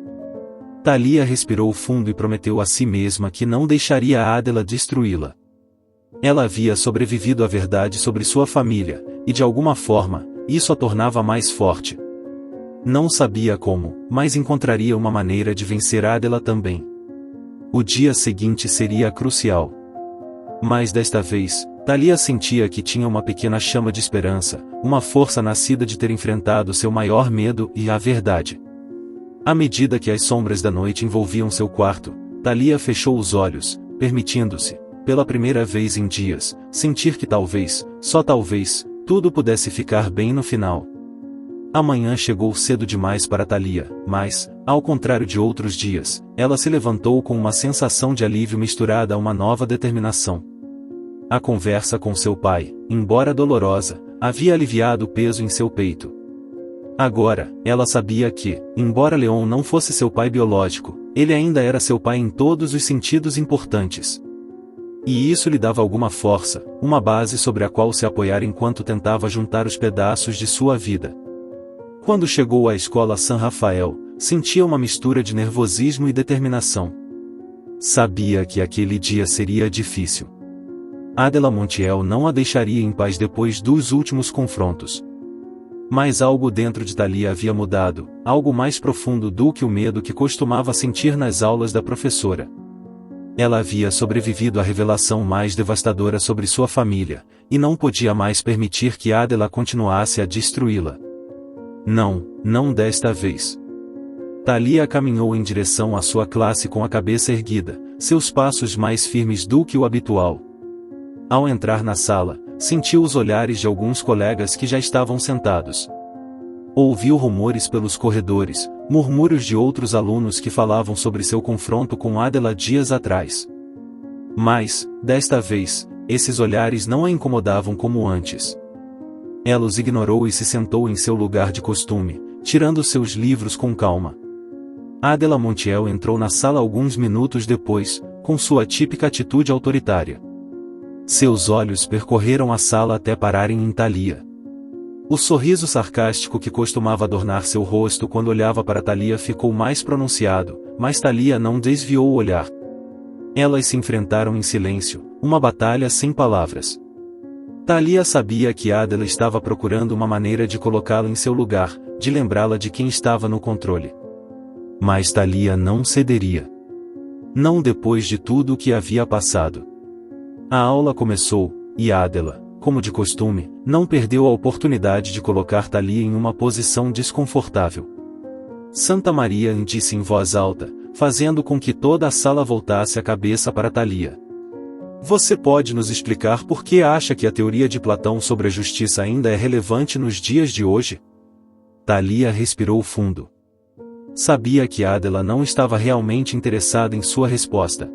Thalia respirou fundo e prometeu a si mesma que não deixaria Adela destruí-la. Ela havia sobrevivido à verdade sobre sua família, e de alguma forma, isso a tornava mais forte. Não sabia como, mas encontraria uma maneira de vencer Adela também. O dia seguinte seria crucial. Mas desta vez, Thalia sentia que tinha uma pequena chama de esperança, uma força nascida de ter enfrentado seu maior medo e a verdade. À medida que as sombras da noite envolviam seu quarto, Thalia fechou os olhos, permitindo-se, pela primeira vez em dias, sentir que talvez, só talvez, tudo pudesse ficar bem no final. A manhã chegou cedo demais para Thalia, mas, ao contrário de outros dias, ela se levantou com uma sensação de alívio misturada a uma nova determinação. A conversa com seu pai, embora dolorosa, havia aliviado o peso em seu peito. Agora, ela sabia que, embora Leon não fosse seu pai biológico, ele ainda era seu pai em todos os sentidos importantes. E isso lhe dava alguma força, uma base sobre a qual se apoiar enquanto tentava juntar os pedaços de sua vida. Quando chegou à escola San Rafael, sentia uma mistura de nervosismo e determinação. Sabia que aquele dia seria difícil. Adela Montiel não a deixaria em paz depois dos últimos confrontos. Mas algo dentro de Thalia havia mudado, algo mais profundo do que o medo que costumava sentir nas aulas da professora. Ela havia sobrevivido à revelação mais devastadora sobre sua família, e não podia mais permitir que Adela continuasse a destruí-la. Não, não desta vez. Thalia caminhou em direção à sua classe com a cabeça erguida, seus passos mais firmes do que o habitual. Ao entrar na sala, sentiu os olhares de alguns colegas que já estavam sentados. Ouviu rumores pelos corredores, murmúrios de outros alunos que falavam sobre seu confronto com Adela dias atrás. Mas, desta vez, esses olhares não a incomodavam como antes. Ela os ignorou e se sentou em seu lugar de costume, tirando seus livros com calma. Adela Montiel entrou na sala alguns minutos depois, com sua típica atitude autoritária. Seus olhos percorreram a sala até pararem em Thalia. O sorriso sarcástico que costumava adornar seu rosto quando olhava para Thalia ficou mais pronunciado, mas Thalia não desviou o olhar. Elas se enfrentaram em silêncio, uma batalha sem palavras. Thalia sabia que Adela estava procurando uma maneira de colocá-la em seu lugar, de lembrá-la de quem estava no controle. Mas Thalia não cederia. Não depois de tudo o que havia passado. A aula começou, e Adela, como de costume, não perdeu a oportunidade de colocar Thalia em uma posição desconfortável. Santa Maria disse em voz alta, fazendo com que toda a sala voltasse a cabeça para Thalia. Você pode nos explicar por que acha que a teoria de Platão sobre a justiça ainda é relevante nos dias de hoje? Thalia respirou fundo. Sabia que Adela não estava realmente interessada em sua resposta.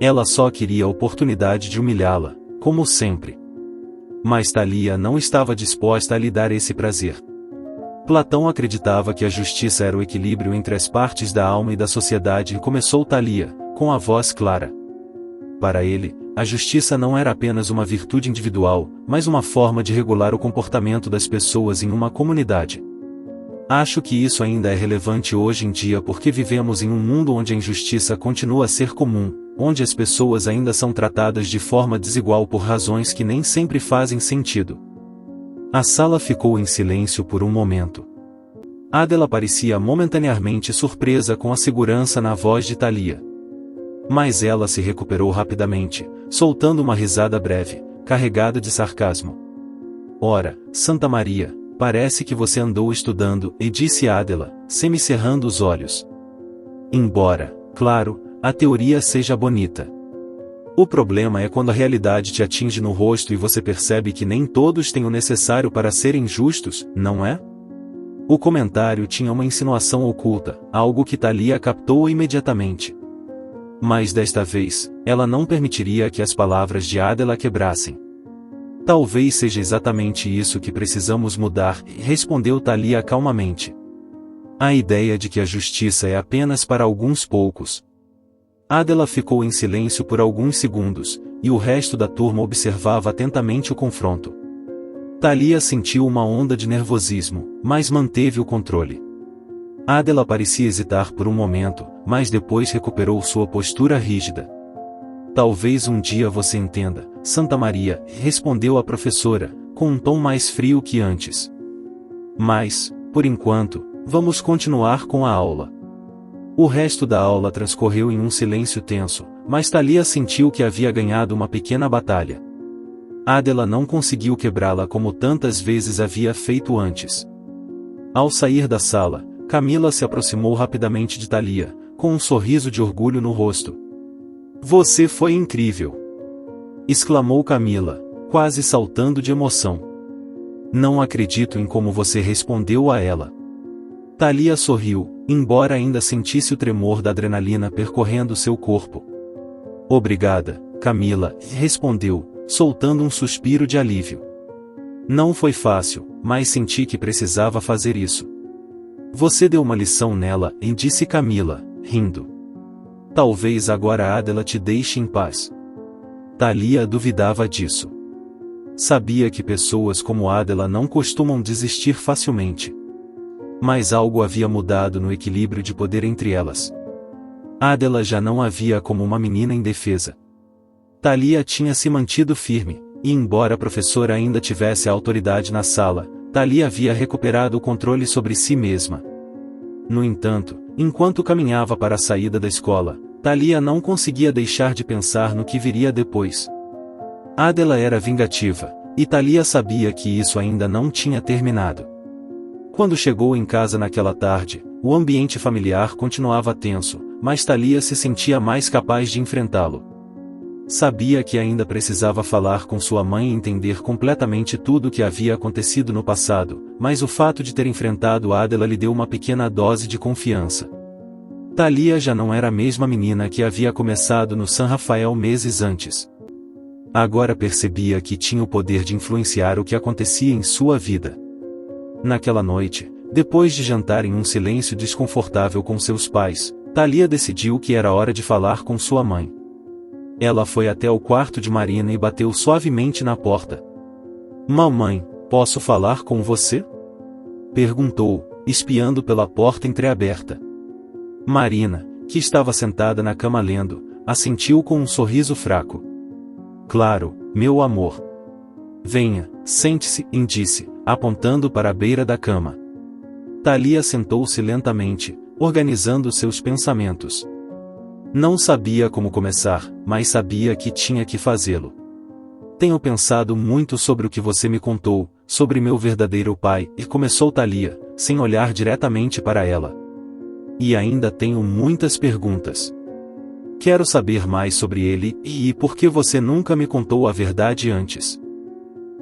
Ela só queria a oportunidade de humilhá-la, como sempre. Mas Thalia não estava disposta a lhe dar esse prazer. Platão acreditava que a justiça era o equilíbrio entre as partes da alma e da sociedade e começou Thalia, com a voz clara. Para ele, a justiça não era apenas uma virtude individual, mas uma forma de regular o comportamento das pessoas em uma comunidade. Acho que isso ainda é relevante hoje em dia porque vivemos em um mundo onde a injustiça continua a ser comum, onde as pessoas ainda são tratadas de forma desigual por razões que nem sempre fazem sentido. A sala ficou em silêncio por um momento. Adela parecia momentaneamente surpresa com a segurança na voz de Thalia. Mas ela se recuperou rapidamente, soltando uma risada breve, carregada de sarcasmo. Ora, Santa Maria, parece que você andou estudando, e disse Adela, semicerrando os olhos. Embora, claro, a teoria seja bonita. O problema é quando a realidade te atinge no rosto e você percebe que nem todos têm o necessário para serem justos, não é? O comentário tinha uma insinuação oculta, algo que Thalia captou imediatamente. Mas desta vez, ela não permitiria que as palavras de Adela quebrassem. Talvez seja exatamente isso que precisamos mudar, respondeu Thalia calmamente. A ideia de que a justiça é apenas para alguns poucos. Adela ficou em silêncio por alguns segundos, e o resto da turma observava atentamente o confronto. Thalia sentiu uma onda de nervosismo, mas manteve o controle. Adela parecia hesitar por um momento, mas depois recuperou sua postura rígida. Talvez um dia você entenda, Santa Maria, respondeu a professora, com um tom mais frio que antes. Mas, por enquanto, vamos continuar com a aula. O resto da aula transcorreu em um silêncio tenso, mas Thalia sentiu que havia ganhado uma pequena batalha. Adela não conseguiu quebrá-la como tantas vezes havia feito antes. Ao sair da sala, Camila se aproximou rapidamente de Thalia, com um sorriso de orgulho no rosto. Você foi incrível! Exclamou Camila, quase saltando de emoção. Não acredito em como você respondeu a ela. Thalia sorriu, embora ainda sentisse o tremor da adrenalina percorrendo seu corpo. Obrigada, Camila, respondeu, soltando um suspiro de alívio. Não foi fácil, mas senti que precisava fazer isso. Você deu uma lição nela, disse Camila, rindo. Talvez agora Adela te deixe em paz. Thalia duvidava disso. Sabia que pessoas como Adela não costumam desistir facilmente. Mas algo havia mudado no equilíbrio de poder entre elas. Adela já não a via como uma menina indefesa. Thalia tinha se mantido firme, e embora a professora ainda tivesse a autoridade na sala, Thalia havia recuperado o controle sobre si mesma. No entanto, enquanto caminhava para a saída da escola, Thalia não conseguia deixar de pensar no que viria depois. Adela era vingativa, e Thalia sabia que isso ainda não tinha terminado. Quando chegou em casa naquela tarde, o ambiente familiar continuava tenso, mas Thalia se sentia mais capaz de enfrentá-lo. Sabia que ainda precisava falar com sua mãe e entender completamente tudo o que havia acontecido no passado, mas o fato de ter enfrentado Adela lhe deu uma pequena dose de confiança. Thalia já não era a mesma menina que havia começado no San Rafael meses antes. Agora percebia que tinha o poder de influenciar o que acontecia em sua vida. Naquela noite, depois de jantar em um silêncio desconfortável com seus pais, Thalia decidiu que era hora de falar com sua mãe. Ela foi até o quarto de Marina e bateu suavemente na porta. Mamãe, posso falar com você? Perguntou, espiando pela porta entreaberta. Marina, que estava sentada na cama lendo, assentiu com um sorriso fraco. Claro, meu amor. Venha, sente-se, disse, apontando para a beira da cama. Thalia sentou-se lentamente, organizando seus pensamentos. Não sabia como começar, mas sabia que tinha que fazê-lo. Tenho pensado muito sobre o que você me contou, sobre meu verdadeiro pai, e começou Thalia, sem olhar diretamente para ela. E ainda tenho muitas perguntas. Quero saber mais sobre ele, e por que você nunca me contou a verdade antes.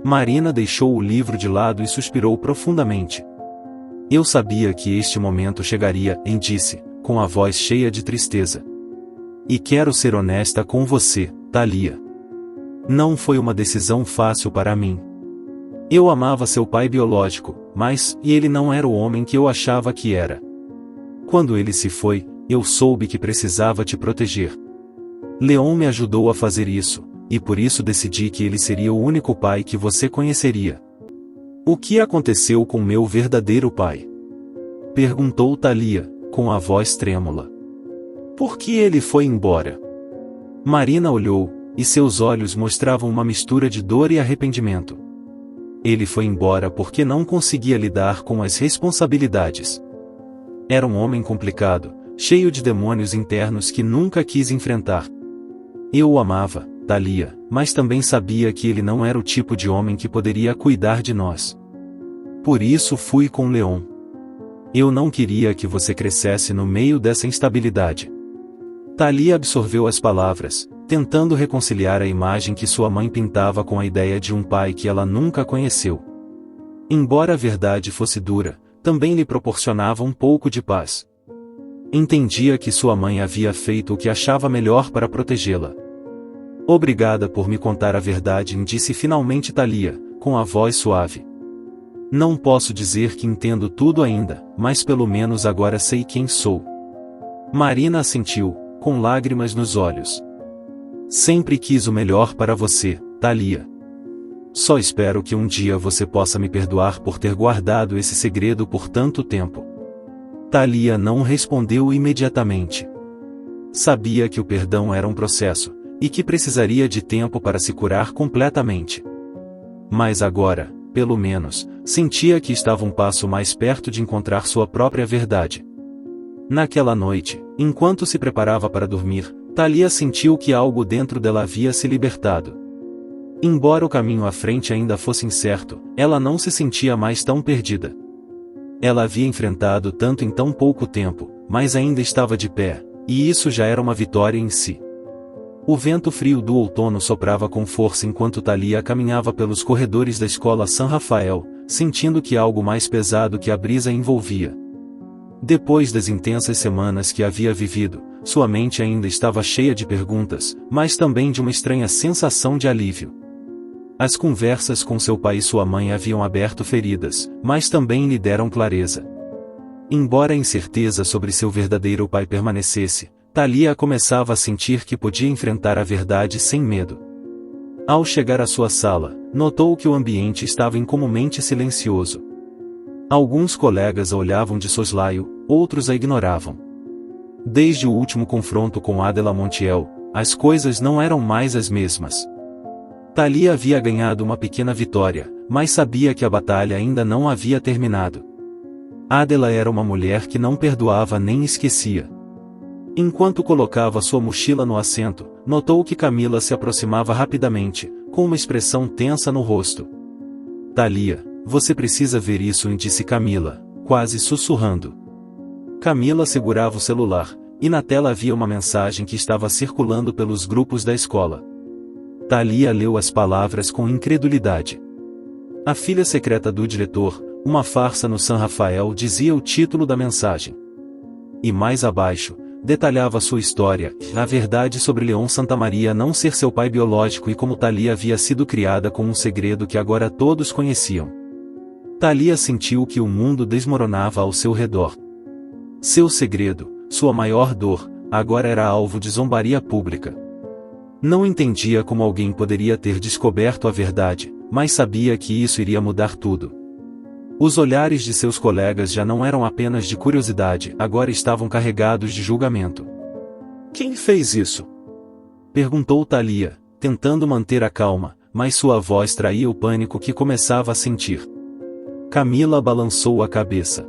Marina deixou o livro de lado e suspirou profundamente. Eu sabia que este momento chegaria, disse, com a voz cheia de tristeza. E quero ser honesta com você, Thalia. Não foi uma decisão fácil para mim. Eu amava seu pai biológico, mas ele não era o homem que eu achava que era. Quando ele se foi, eu soube que precisava te proteger. Leon me ajudou a fazer isso, e por isso decidi que ele seria o único pai que você conheceria. O que aconteceu com meu verdadeiro pai? Perguntou Thalia, com a voz trêmula. Por que ele foi embora? Marina olhou, e seus olhos mostravam uma mistura de dor e arrependimento. Ele foi embora porque não conseguia lidar com as responsabilidades. Era um homem complicado, cheio de demônios internos que nunca quis enfrentar. Eu o amava, Thalia, mas também sabia que ele não era o tipo de homem que poderia cuidar de nós. Por isso fui com Leon. Eu não queria que você crescesse no meio dessa instabilidade. Thalia absorveu as palavras, tentando reconciliar a imagem que sua mãe pintava com a ideia de um pai que ela nunca conheceu. Embora a verdade fosse dura, também lhe proporcionava um pouco de paz. Entendia que sua mãe havia feito o que achava melhor para protegê-la. Obrigada por me contar a verdade, disse finalmente Thalia, com a voz suave. Não posso dizer que entendo tudo ainda, mas pelo menos agora sei quem sou. Marina assentiu, com lágrimas nos olhos. Sempre quis o melhor para você, Thalia. Só espero que um dia você possa me perdoar por ter guardado esse segredo por tanto tempo. Thalia não respondeu imediatamente. Sabia que o perdão era um processo, e que precisaria de tempo para se curar completamente. Mas agora, pelo menos, sentia que estava um passo mais perto de encontrar sua própria verdade. Naquela noite, enquanto se preparava para dormir, Thalia sentiu que algo dentro dela havia se libertado. Embora o caminho à frente ainda fosse incerto, ela não se sentia mais tão perdida. Ela havia enfrentado tanto em tão pouco tempo, mas ainda estava de pé, e isso já era uma vitória em si. O vento frio do outono soprava com força enquanto Thalia caminhava pelos corredores da escola San Rafael, sentindo que algo mais pesado que a brisa envolvia. Depois das intensas semanas que havia vivido, sua mente ainda estava cheia de perguntas, mas também de uma estranha sensação de alívio. As conversas com seu pai e sua mãe haviam aberto feridas, mas também lhe deram clareza. Embora a incerteza sobre seu verdadeiro pai permanecesse, Thalia começava a sentir que podia enfrentar a verdade sem medo. Ao chegar à sua sala, notou que o ambiente estava incomumente silencioso. Alguns colegas a olhavam de soslaio, outros a ignoravam. Desde o último confronto com Adela Montiel, as coisas não eram mais as mesmas. Thalia havia ganhado uma pequena vitória, mas sabia que a batalha ainda não havia terminado. Adela era uma mulher que não perdoava nem esquecia. Enquanto colocava sua mochila no assento, notou que Camila se aproximava rapidamente, com uma expressão tensa no rosto. Thalia, você precisa ver isso, disse Camila, quase sussurrando. Camila segurava o celular, e na tela havia uma mensagem que estava circulando pelos grupos da escola. Thalia leu as palavras com incredulidade. A filha secreta do diretor, uma farsa no San Rafael, dizia o título da mensagem. E mais abaixo, detalhava sua história, a verdade sobre Leon Santamaria não ser seu pai biológico e como Thalia havia sido criada com um segredo que agora todos conheciam. Thalia sentiu que o mundo desmoronava ao seu redor. Seu segredo, sua maior dor, agora era alvo de zombaria pública. Não entendia como alguém poderia ter descoberto a verdade, mas sabia que isso iria mudar tudo. Os olhares de seus colegas já não eram apenas de curiosidade, agora estavam carregados de julgamento. Quem fez isso? Perguntou Thalia, tentando manter a calma, mas sua voz traía o pânico que começava a sentir. Camila balançou a cabeça.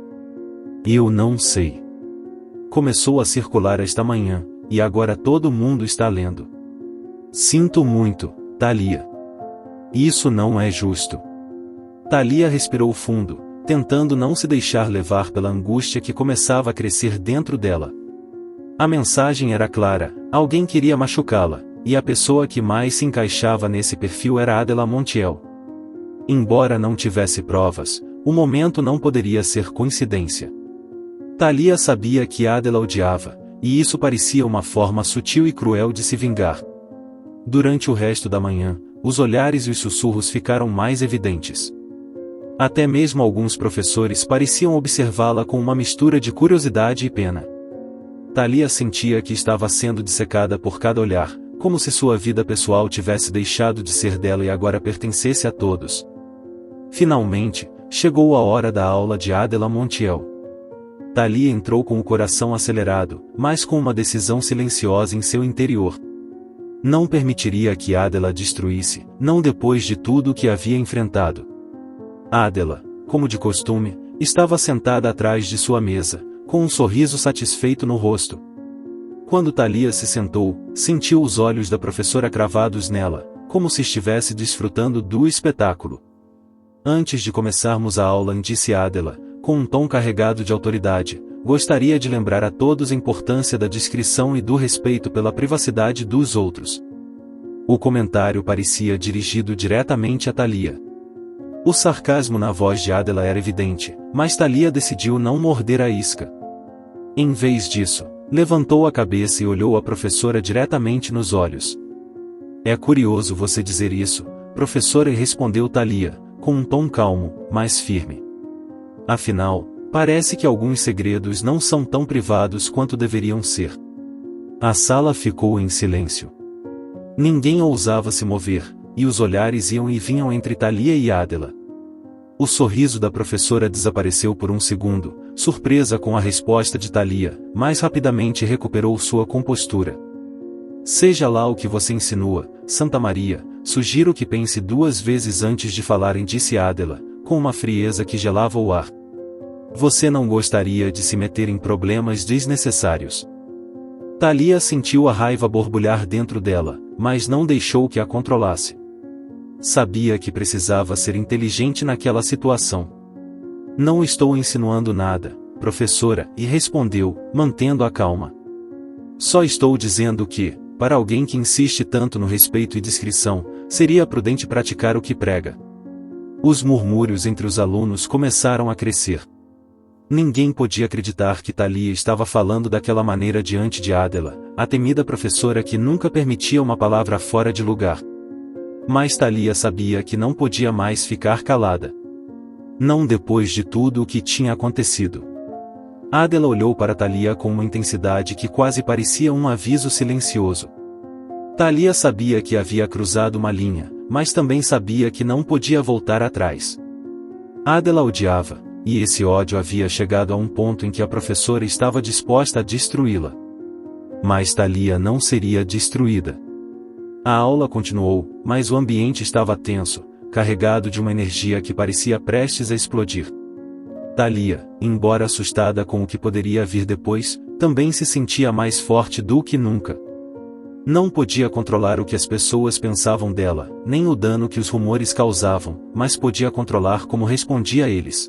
Eu não sei. Começou a circular esta manhã, e agora todo mundo está lendo. Sinto muito, Thalia. Isso não é justo. Thalia respirou fundo, tentando não se deixar levar pela angústia que começava a crescer dentro dela. A mensagem era clara, alguém queria machucá-la, e a pessoa que mais se encaixava nesse perfil era Adela Montiel. Embora não tivesse provas, o momento não poderia ser coincidência. Thalia sabia que Adela odiava, e isso parecia uma forma sutil e cruel de se vingar. Durante o resto da manhã, os olhares e os sussurros ficaram mais evidentes. Até mesmo alguns professores pareciam observá-la com uma mistura de curiosidade e pena. Thalia sentia que estava sendo dissecada por cada olhar, como se sua vida pessoal tivesse deixado de ser dela e agora pertencesse a todos. Finalmente, chegou a hora da aula de Adela Montiel. Thalia entrou com o coração acelerado, mas com uma decisão silenciosa em seu interior. Não permitiria que Adela destruísse, não depois de tudo o que havia enfrentado. Adela, como de costume, estava sentada atrás de sua mesa, com um sorriso satisfeito no rosto. Quando Thalia se sentou, sentiu os olhos da professora cravados nela, como se estivesse desfrutando do espetáculo. Antes de começarmos a aula, disse Adela, com um tom carregado de autoridade, gostaria de lembrar a todos a importância da discrição e do respeito pela privacidade dos outros. O comentário parecia dirigido diretamente a Thalia. O sarcasmo na voz de Adela era evidente, mas Thalia decidiu não morder a isca. Em vez disso, levantou a cabeça e olhou a professora diretamente nos olhos. É curioso você dizer isso, professora, respondeu Thalia, com um tom calmo, mas firme. Afinal, parece que alguns segredos não são tão privados quanto deveriam ser. A sala ficou em silêncio. Ninguém ousava se mover, e os olhares iam e vinham entre Thalia e Adela. O sorriso da professora desapareceu por um segundo, surpresa com a resposta de Thalia, mas rapidamente recuperou sua compostura. Seja lá o que você insinua, Santa Maria, sugiro que pense 2 vezes antes de falarem, disse Adela, com uma frieza que gelava o ar. Você não gostaria de se meter em problemas desnecessários. Thalia sentiu a raiva borbulhar dentro dela, mas não deixou que a controlasse. Sabia que precisava ser inteligente naquela situação. Não estou insinuando nada, professora, e respondeu, mantendo a calma. Só estou dizendo que, para alguém que insiste tanto no respeito e discrição, seria prudente praticar o que prega. Os murmúrios entre os alunos começaram a crescer. Ninguém podia acreditar que Thalia estava falando daquela maneira diante de Adela, a temida professora que nunca permitia uma palavra fora de lugar. Mas Thalia sabia que não podia mais ficar calada. Não depois de tudo o que tinha acontecido. Adela olhou para Thalia com uma intensidade que quase parecia um aviso silencioso. Thalia sabia que havia cruzado uma linha, mas também sabia que não podia voltar atrás. Adela odiava, e esse ódio havia chegado a um ponto em que a professora estava disposta a destruí-la. Mas Thalia não seria destruída. A aula continuou, mas o ambiente estava tenso, carregado de uma energia que parecia prestes a explodir. Thalia, embora assustada com o que poderia vir depois, também se sentia mais forte do que nunca. Não podia controlar o que as pessoas pensavam dela, nem o dano que os rumores causavam, mas podia controlar como respondia a eles.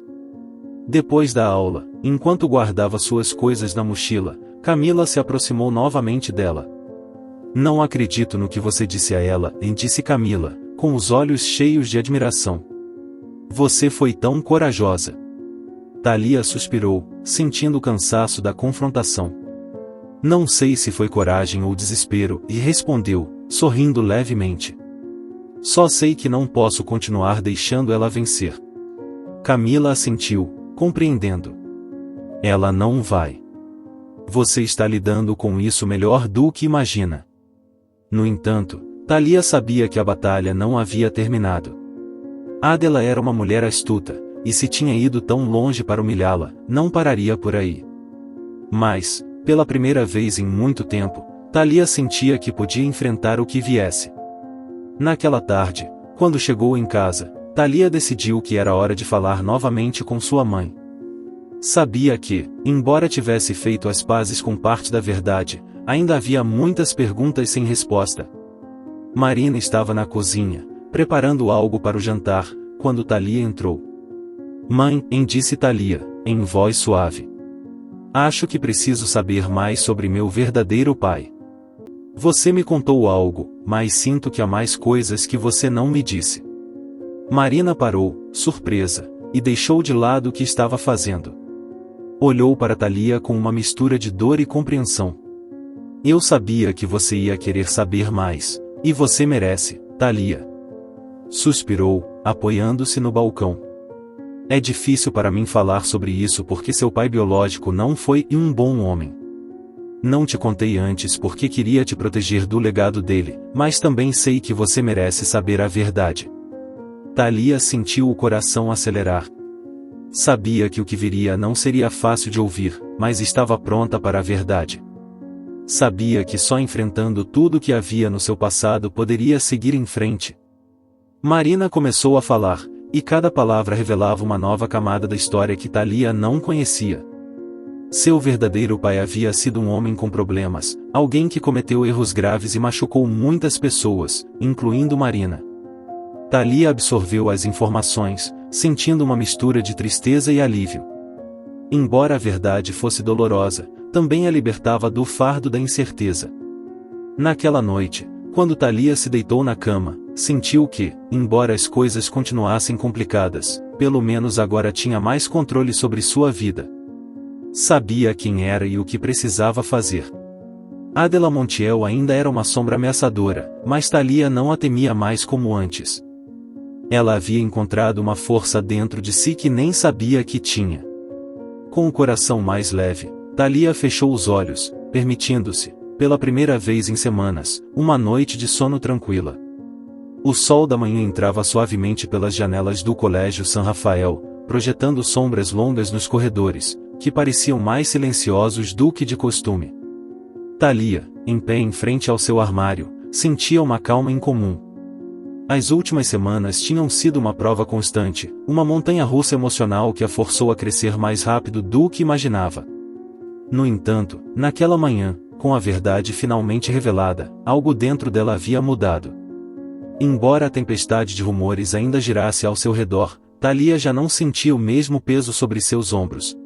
Depois da aula, enquanto guardava suas coisas na mochila, Camila se aproximou novamente dela. Não acredito no que você disse a ela, disse Camila, com os olhos cheios de admiração. Você foi tão corajosa. Thalia suspirou, sentindo o cansaço da confrontação. Não sei se foi coragem ou desespero, e respondeu, sorrindo levemente. Só sei que não posso continuar deixando ela vencer. Camila assentiu, compreendendo. Ela não vai. Você está lidando com isso melhor do que imagina. No entanto, Thalia sabia que a batalha não havia terminado. Adela era uma mulher astuta, e se tinha ido tão longe para humilhá-la, não pararia por aí. Mas, pela primeira vez em muito tempo, Thalia sentia que podia enfrentar o que viesse. Naquela tarde, quando chegou em casa, Thalia decidiu que era hora de falar novamente com sua mãe. Sabia que, embora tivesse feito as pazes com parte da verdade, ainda havia muitas perguntas sem resposta. Marina estava na cozinha, preparando algo para o jantar, quando Thalia entrou. Mãe, disse Thalia, em voz suave. Acho que preciso saber mais sobre meu verdadeiro pai. Você me contou algo, mas sinto que há mais coisas que você não me disse. Marina parou, surpresa, e deixou de lado o que estava fazendo. Olhou para Thalia com uma mistura de dor e compreensão. Eu sabia que você ia querer saber mais, e você merece, Thalia. Suspirou, apoiando-se no balcão. É difícil para mim falar sobre isso porque seu pai biológico não foi um bom homem. Não te contei antes porque queria te proteger do legado dele, mas também sei que você merece saber a verdade. Thalia sentiu o coração acelerar. Sabia que o que viria não seria fácil de ouvir, mas estava pronta para a verdade. Sabia que só enfrentando tudo o que havia no seu passado poderia seguir em frente. Marina começou a falar, e cada palavra revelava uma nova camada da história que Thalia não conhecia. Seu verdadeiro pai havia sido um homem com problemas, alguém que cometeu erros graves e machucou muitas pessoas, incluindo Marina. Thalia absorveu as informações, sentindo uma mistura de tristeza e alívio. Embora a verdade fosse dolorosa, também a libertava do fardo da incerteza. Naquela noite, quando Thalia se deitou na cama, sentiu que, embora as coisas continuassem complicadas, pelo menos agora tinha mais controle sobre sua vida. Sabia quem era e o que precisava fazer. Adela Montiel ainda era uma sombra ameaçadora, mas Thalia não a temia mais como antes. Ela havia encontrado uma força dentro de si que nem sabia que tinha. Com o coração mais leve, Thalia fechou os olhos, permitindo-se, pela primeira vez em semanas, uma noite de sono tranquila. O sol da manhã entrava suavemente pelas janelas do Colégio San Rafael, projetando sombras longas nos corredores, que pareciam mais silenciosos do que de costume. Thalia, em pé em frente ao seu armário, sentia uma calma incomum. As últimas semanas tinham sido uma prova constante, uma montanha-russa emocional que a forçou a crescer mais rápido do que imaginava. No entanto, naquela manhã, com a verdade finalmente revelada, algo dentro dela havia mudado. Embora a tempestade de rumores ainda girasse ao seu redor, Thalia já não sentia o mesmo peso sobre seus ombros.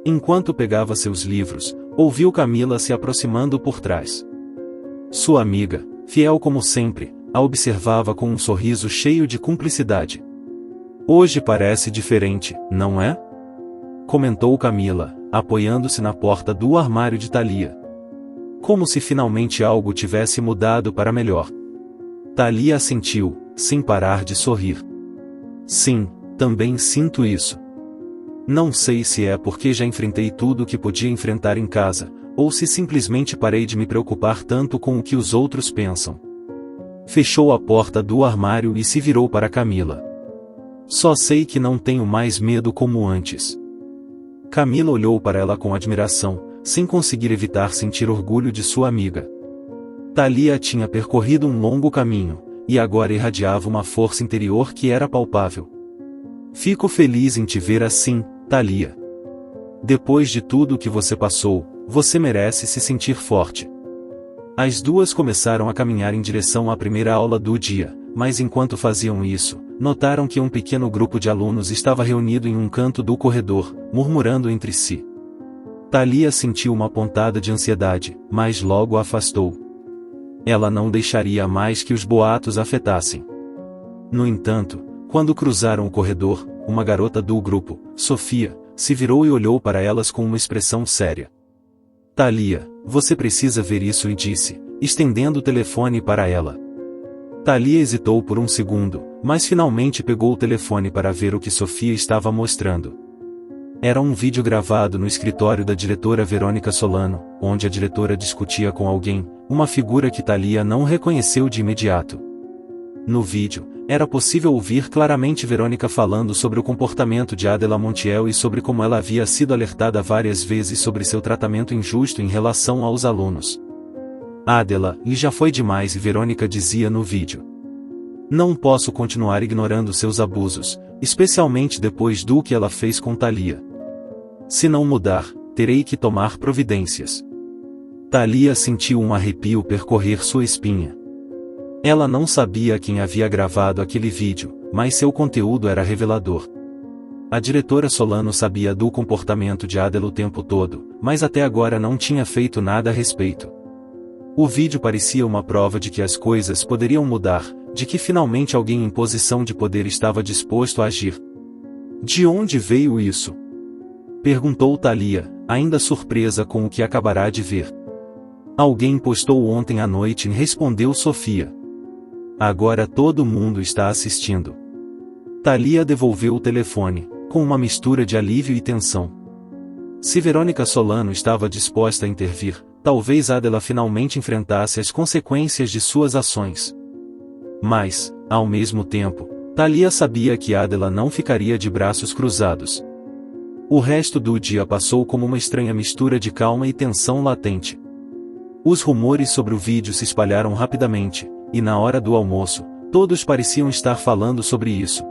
Enquanto pegava seus livros, ouviu Camila se aproximando por trás. Sua amiga, fiel como sempre, a observava com um sorriso cheio de cumplicidade. "Hoje parece diferente, não é?" comentou Camila, apoiando-se na porta do armário de Thalia. Como se finalmente algo tivesse mudado para melhor. Thalia assentiu, sem parar de sorrir. "Sim, também sinto isso. Não sei se é porque já enfrentei tudo o que podia enfrentar em casa, ou se simplesmente parei de me preocupar tanto com o que os outros pensam." Fechou a porta do armário e se virou para Camila. "Só sei que não tenho mais medo como antes." Camila olhou para ela com admiração, sem conseguir evitar sentir orgulho de sua amiga. Thalia tinha percorrido um longo caminho, e agora irradiava uma força interior que era palpável. "Fico feliz em te ver assim, Thalia. Depois de tudo o que você passou, você merece se sentir forte." As duas começaram a caminhar em direção à primeira aula do dia, mas enquanto faziam isso, notaram que um pequeno grupo de alunos estava reunido em um canto do corredor, murmurando entre si. Thalia sentiu uma pontada de ansiedade, mas logo a afastou. Ela não deixaria mais que os boatos afetassem. No entanto, quando cruzaram o corredor, uma garota do grupo, Sofia, se virou e olhou para elas com uma expressão séria. "Thalia, você precisa ver isso", e disse, estendendo o telefone para ela. Thalia hesitou por um segundo, mas finalmente pegou o telefone para ver o que Sofia estava mostrando. Era um vídeo gravado no escritório da diretora Verônica Solano, onde a diretora discutia com alguém, uma figura que Thalia não reconheceu de imediato. No vídeo, era possível ouvir claramente Verônica falando sobre o comportamento de Adela Montiel e sobre como ela havia sido alertada várias vezes sobre seu tratamento injusto em relação aos alunos. "Adela, e já foi demais", Verônica dizia no vídeo. "Não posso continuar ignorando seus abusos, especialmente depois do que ela fez com Thalia. Se não mudar, terei que tomar providências." Thalia sentiu um arrepio percorrer sua espinha. Ela não sabia quem havia gravado aquele vídeo, mas seu conteúdo era revelador. A diretora Solano sabia do comportamento de Adela o tempo todo, mas até agora não tinha feito nada a respeito. O vídeo parecia uma prova de que as coisas poderiam mudar, de que finalmente alguém em posição de poder estava disposto a agir. "De onde veio isso?" perguntou Thalia, ainda surpresa com o que acabará de ver. "Alguém postou ontem à noite", respondeu Sofia. "Agora todo mundo está assistindo." Thalia devolveu o telefone, com uma mistura de alívio e tensão. Se Verônica Solano estava disposta a intervir, talvez Adela finalmente enfrentasse as consequências de suas ações. Mas, ao mesmo tempo, Thalia sabia que Adela não ficaria de braços cruzados. O resto do dia passou como uma estranha mistura de calma e tensão latente. Os rumores sobre o vídeo se espalharam rapidamente, e na hora do almoço, todos pareciam estar falando sobre isso.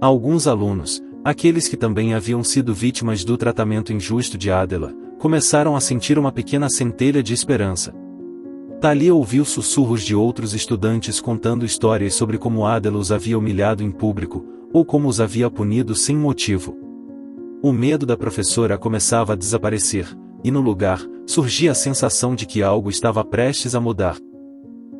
Alguns alunos, aqueles que também haviam sido vítimas do tratamento injusto de Adela, começaram a sentir uma pequena centelha de esperança. Thalia ouviu sussurros de outros estudantes contando histórias sobre como Adela os havia humilhado em público, ou como os havia punido sem motivo. O medo da professora começava a desaparecer, e no lugar, surgia a sensação de que algo estava prestes a mudar.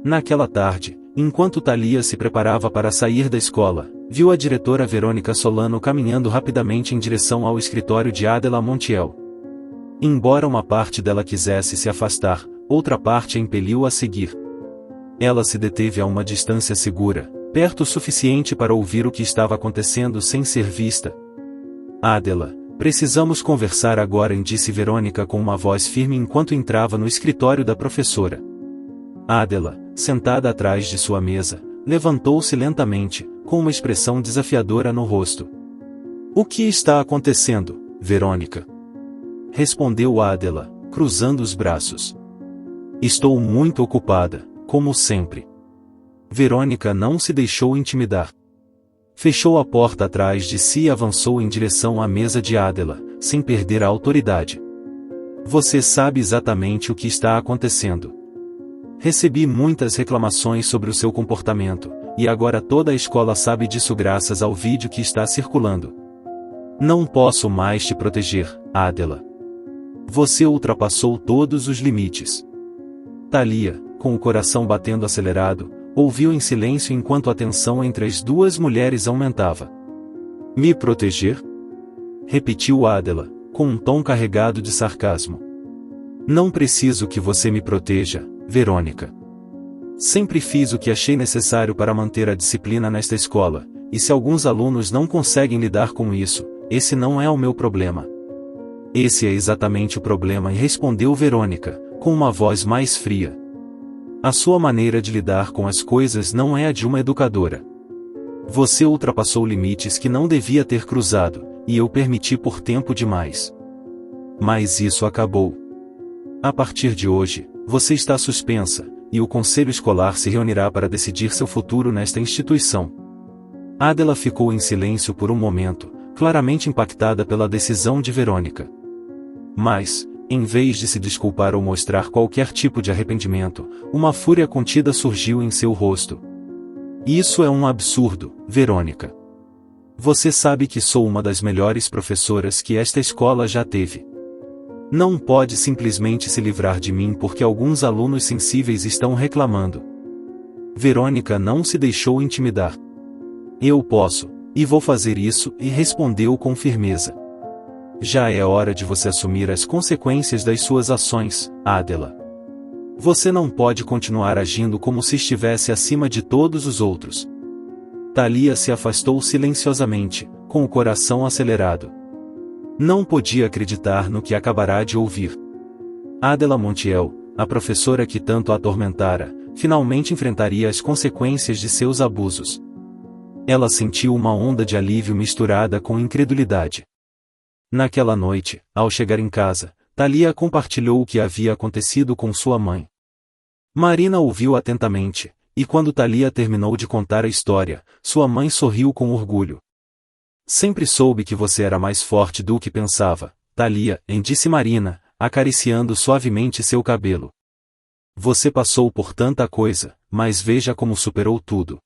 Naquela tarde, Enquanto Thalia se preparava para sair da escola, viu a diretora Verônica Solano caminhando rapidamente em direção ao escritório de Adela Montiel. Embora uma parte dela quisesse se afastar, outra parte a impeliu a seguir. Ela se deteve a uma distância segura, perto o suficiente para ouvir o que estava acontecendo sem ser vista. Adela, precisamos conversar agora, disse Verônica com uma voz firme enquanto entrava no escritório da professora. Adela, sentada atrás de sua mesa, levantou-se lentamente, com uma expressão desafiadora no rosto. O que está acontecendo, Verônica? Respondeu Adela, cruzando os braços. Estou muito ocupada, como sempre. Verônica não se deixou intimidar. Fechou a porta atrás de si e avançou em direção à mesa de Adela, sem perder a autoridade. Você sabe exatamente o que está acontecendo. Recebi muitas reclamações sobre o seu comportamento, e agora toda a escola sabe disso graças ao vídeo que está circulando. Não posso mais te proteger, Adela. Você ultrapassou todos os limites. Thalia, com o coração batendo acelerado, ouviu em silêncio enquanto a tensão entre as duas mulheres aumentava. Me proteger? Repetiu Adela, com um tom carregado de sarcasmo. Não preciso que você me proteja, Verônica. Sempre fiz o que achei necessário para manter a disciplina nesta escola, e se alguns alunos não conseguem lidar com isso, esse não é o meu problema. Esse é exatamente o problema, respondeu Verônica, com uma voz mais fria. A sua maneira de lidar com as coisas não é a de uma educadora. Você ultrapassou limites que não devia ter cruzado, e eu permiti por tempo demais. Mas isso acabou. A partir de hoje, você está suspensa, e o conselho escolar se reunirá para decidir seu futuro nesta instituição. Adela ficou em silêncio por um momento, claramente impactada pela decisão de Verônica. Mas, em vez de se desculpar ou mostrar qualquer tipo de arrependimento, uma fúria contida surgiu em seu rosto. Isso é um absurdo, Verônica. Você sabe que sou uma das melhores professoras que esta escola já teve. Não pode simplesmente se livrar de mim porque alguns alunos sensíveis estão reclamando. Verônica não se deixou intimidar. Eu posso, e vou fazer isso, e respondeu com firmeza. Já é hora de você assumir as consequências das suas ações, Adela. Você não pode continuar agindo como se estivesse acima de todos os outros. Thalia se afastou silenciosamente, com o coração acelerado. Não podia acreditar no que acabará de ouvir. Adela Montiel, a professora que tanto a atormentara, finalmente enfrentaria as consequências de seus abusos. Ela sentiu uma onda de alívio misturada com incredulidade. Naquela noite, ao chegar em casa, Thalia compartilhou o que havia acontecido com sua mãe. Marina ouviu atentamente, e quando Thalia terminou de contar a história, sua mãe sorriu com orgulho. Sempre soube que você era mais forte do que pensava, Thalia, disse Marina, acariciando suavemente seu cabelo. Você passou por tanta coisa, mas veja como superou tudo.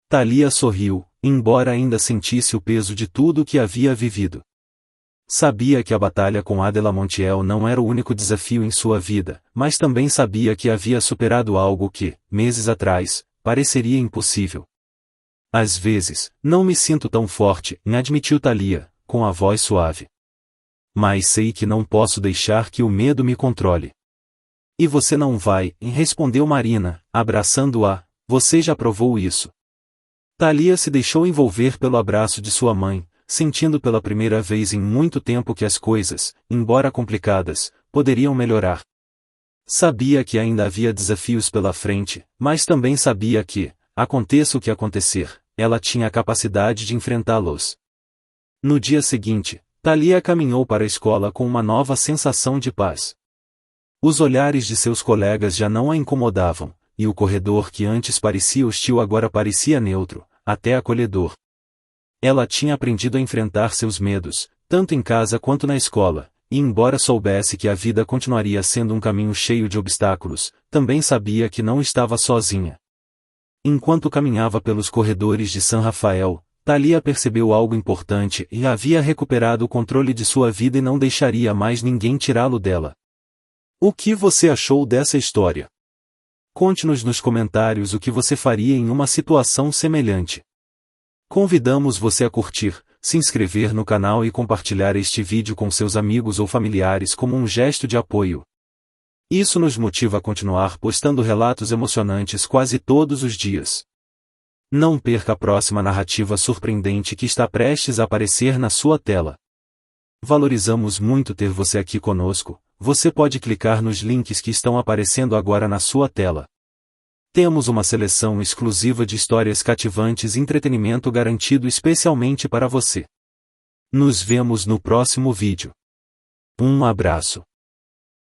Thalia sorriu, embora ainda sentisse o peso de tudo o que havia vivido. Sabia que a batalha com Adela Montiel não era o único desafio em sua vida, mas também sabia que havia superado algo que, meses atrás, pareceria impossível. Às vezes, não me sinto tão forte, admitiu Thalia, com a voz suave. Mas sei que não posso deixar que o medo me controle. E você não vai, respondeu Marina, abraçando-a, você já provou isso. Thalia se deixou envolver pelo abraço de sua mãe, sentindo pela primeira vez em muito tempo que as coisas, embora complicadas, poderiam melhorar. Sabia que ainda havia desafios pela frente, mas também sabia que, aconteça o que acontecer, ela tinha a capacidade de enfrentá-los. No dia seguinte, Thalia caminhou para a escola com uma nova sensação de paz. Os olhares de seus colegas já não a incomodavam, e o corredor que antes parecia hostil agora parecia neutro, até acolhedor. Ela tinha aprendido a enfrentar seus medos, tanto em casa quanto na escola, e embora soubesse que a vida continuaria sendo um caminho cheio de obstáculos, também sabia que não estava sozinha. Enquanto caminhava pelos corredores de San Rafael, Thalia percebeu algo importante e havia recuperado o controle de sua vida e não deixaria mais ninguém tirá-lo dela. O que você achou dessa história? Conte-nos nos comentários o que você faria em uma situação semelhante. Convidamos você a curtir, se inscrever no canal e compartilhar este vídeo com seus amigos ou familiares como um gesto de apoio. Isso nos motiva a continuar postando relatos emocionantes quase todos os dias. Não perca a próxima narrativa surpreendente que está prestes a aparecer na sua tela. Valorizamos muito ter você aqui conosco. Você pode clicar nos links que estão aparecendo agora na sua tela. Temos uma seleção exclusiva de histórias cativantes e entretenimento garantido especialmente para você. Nos vemos no próximo vídeo. Um abraço.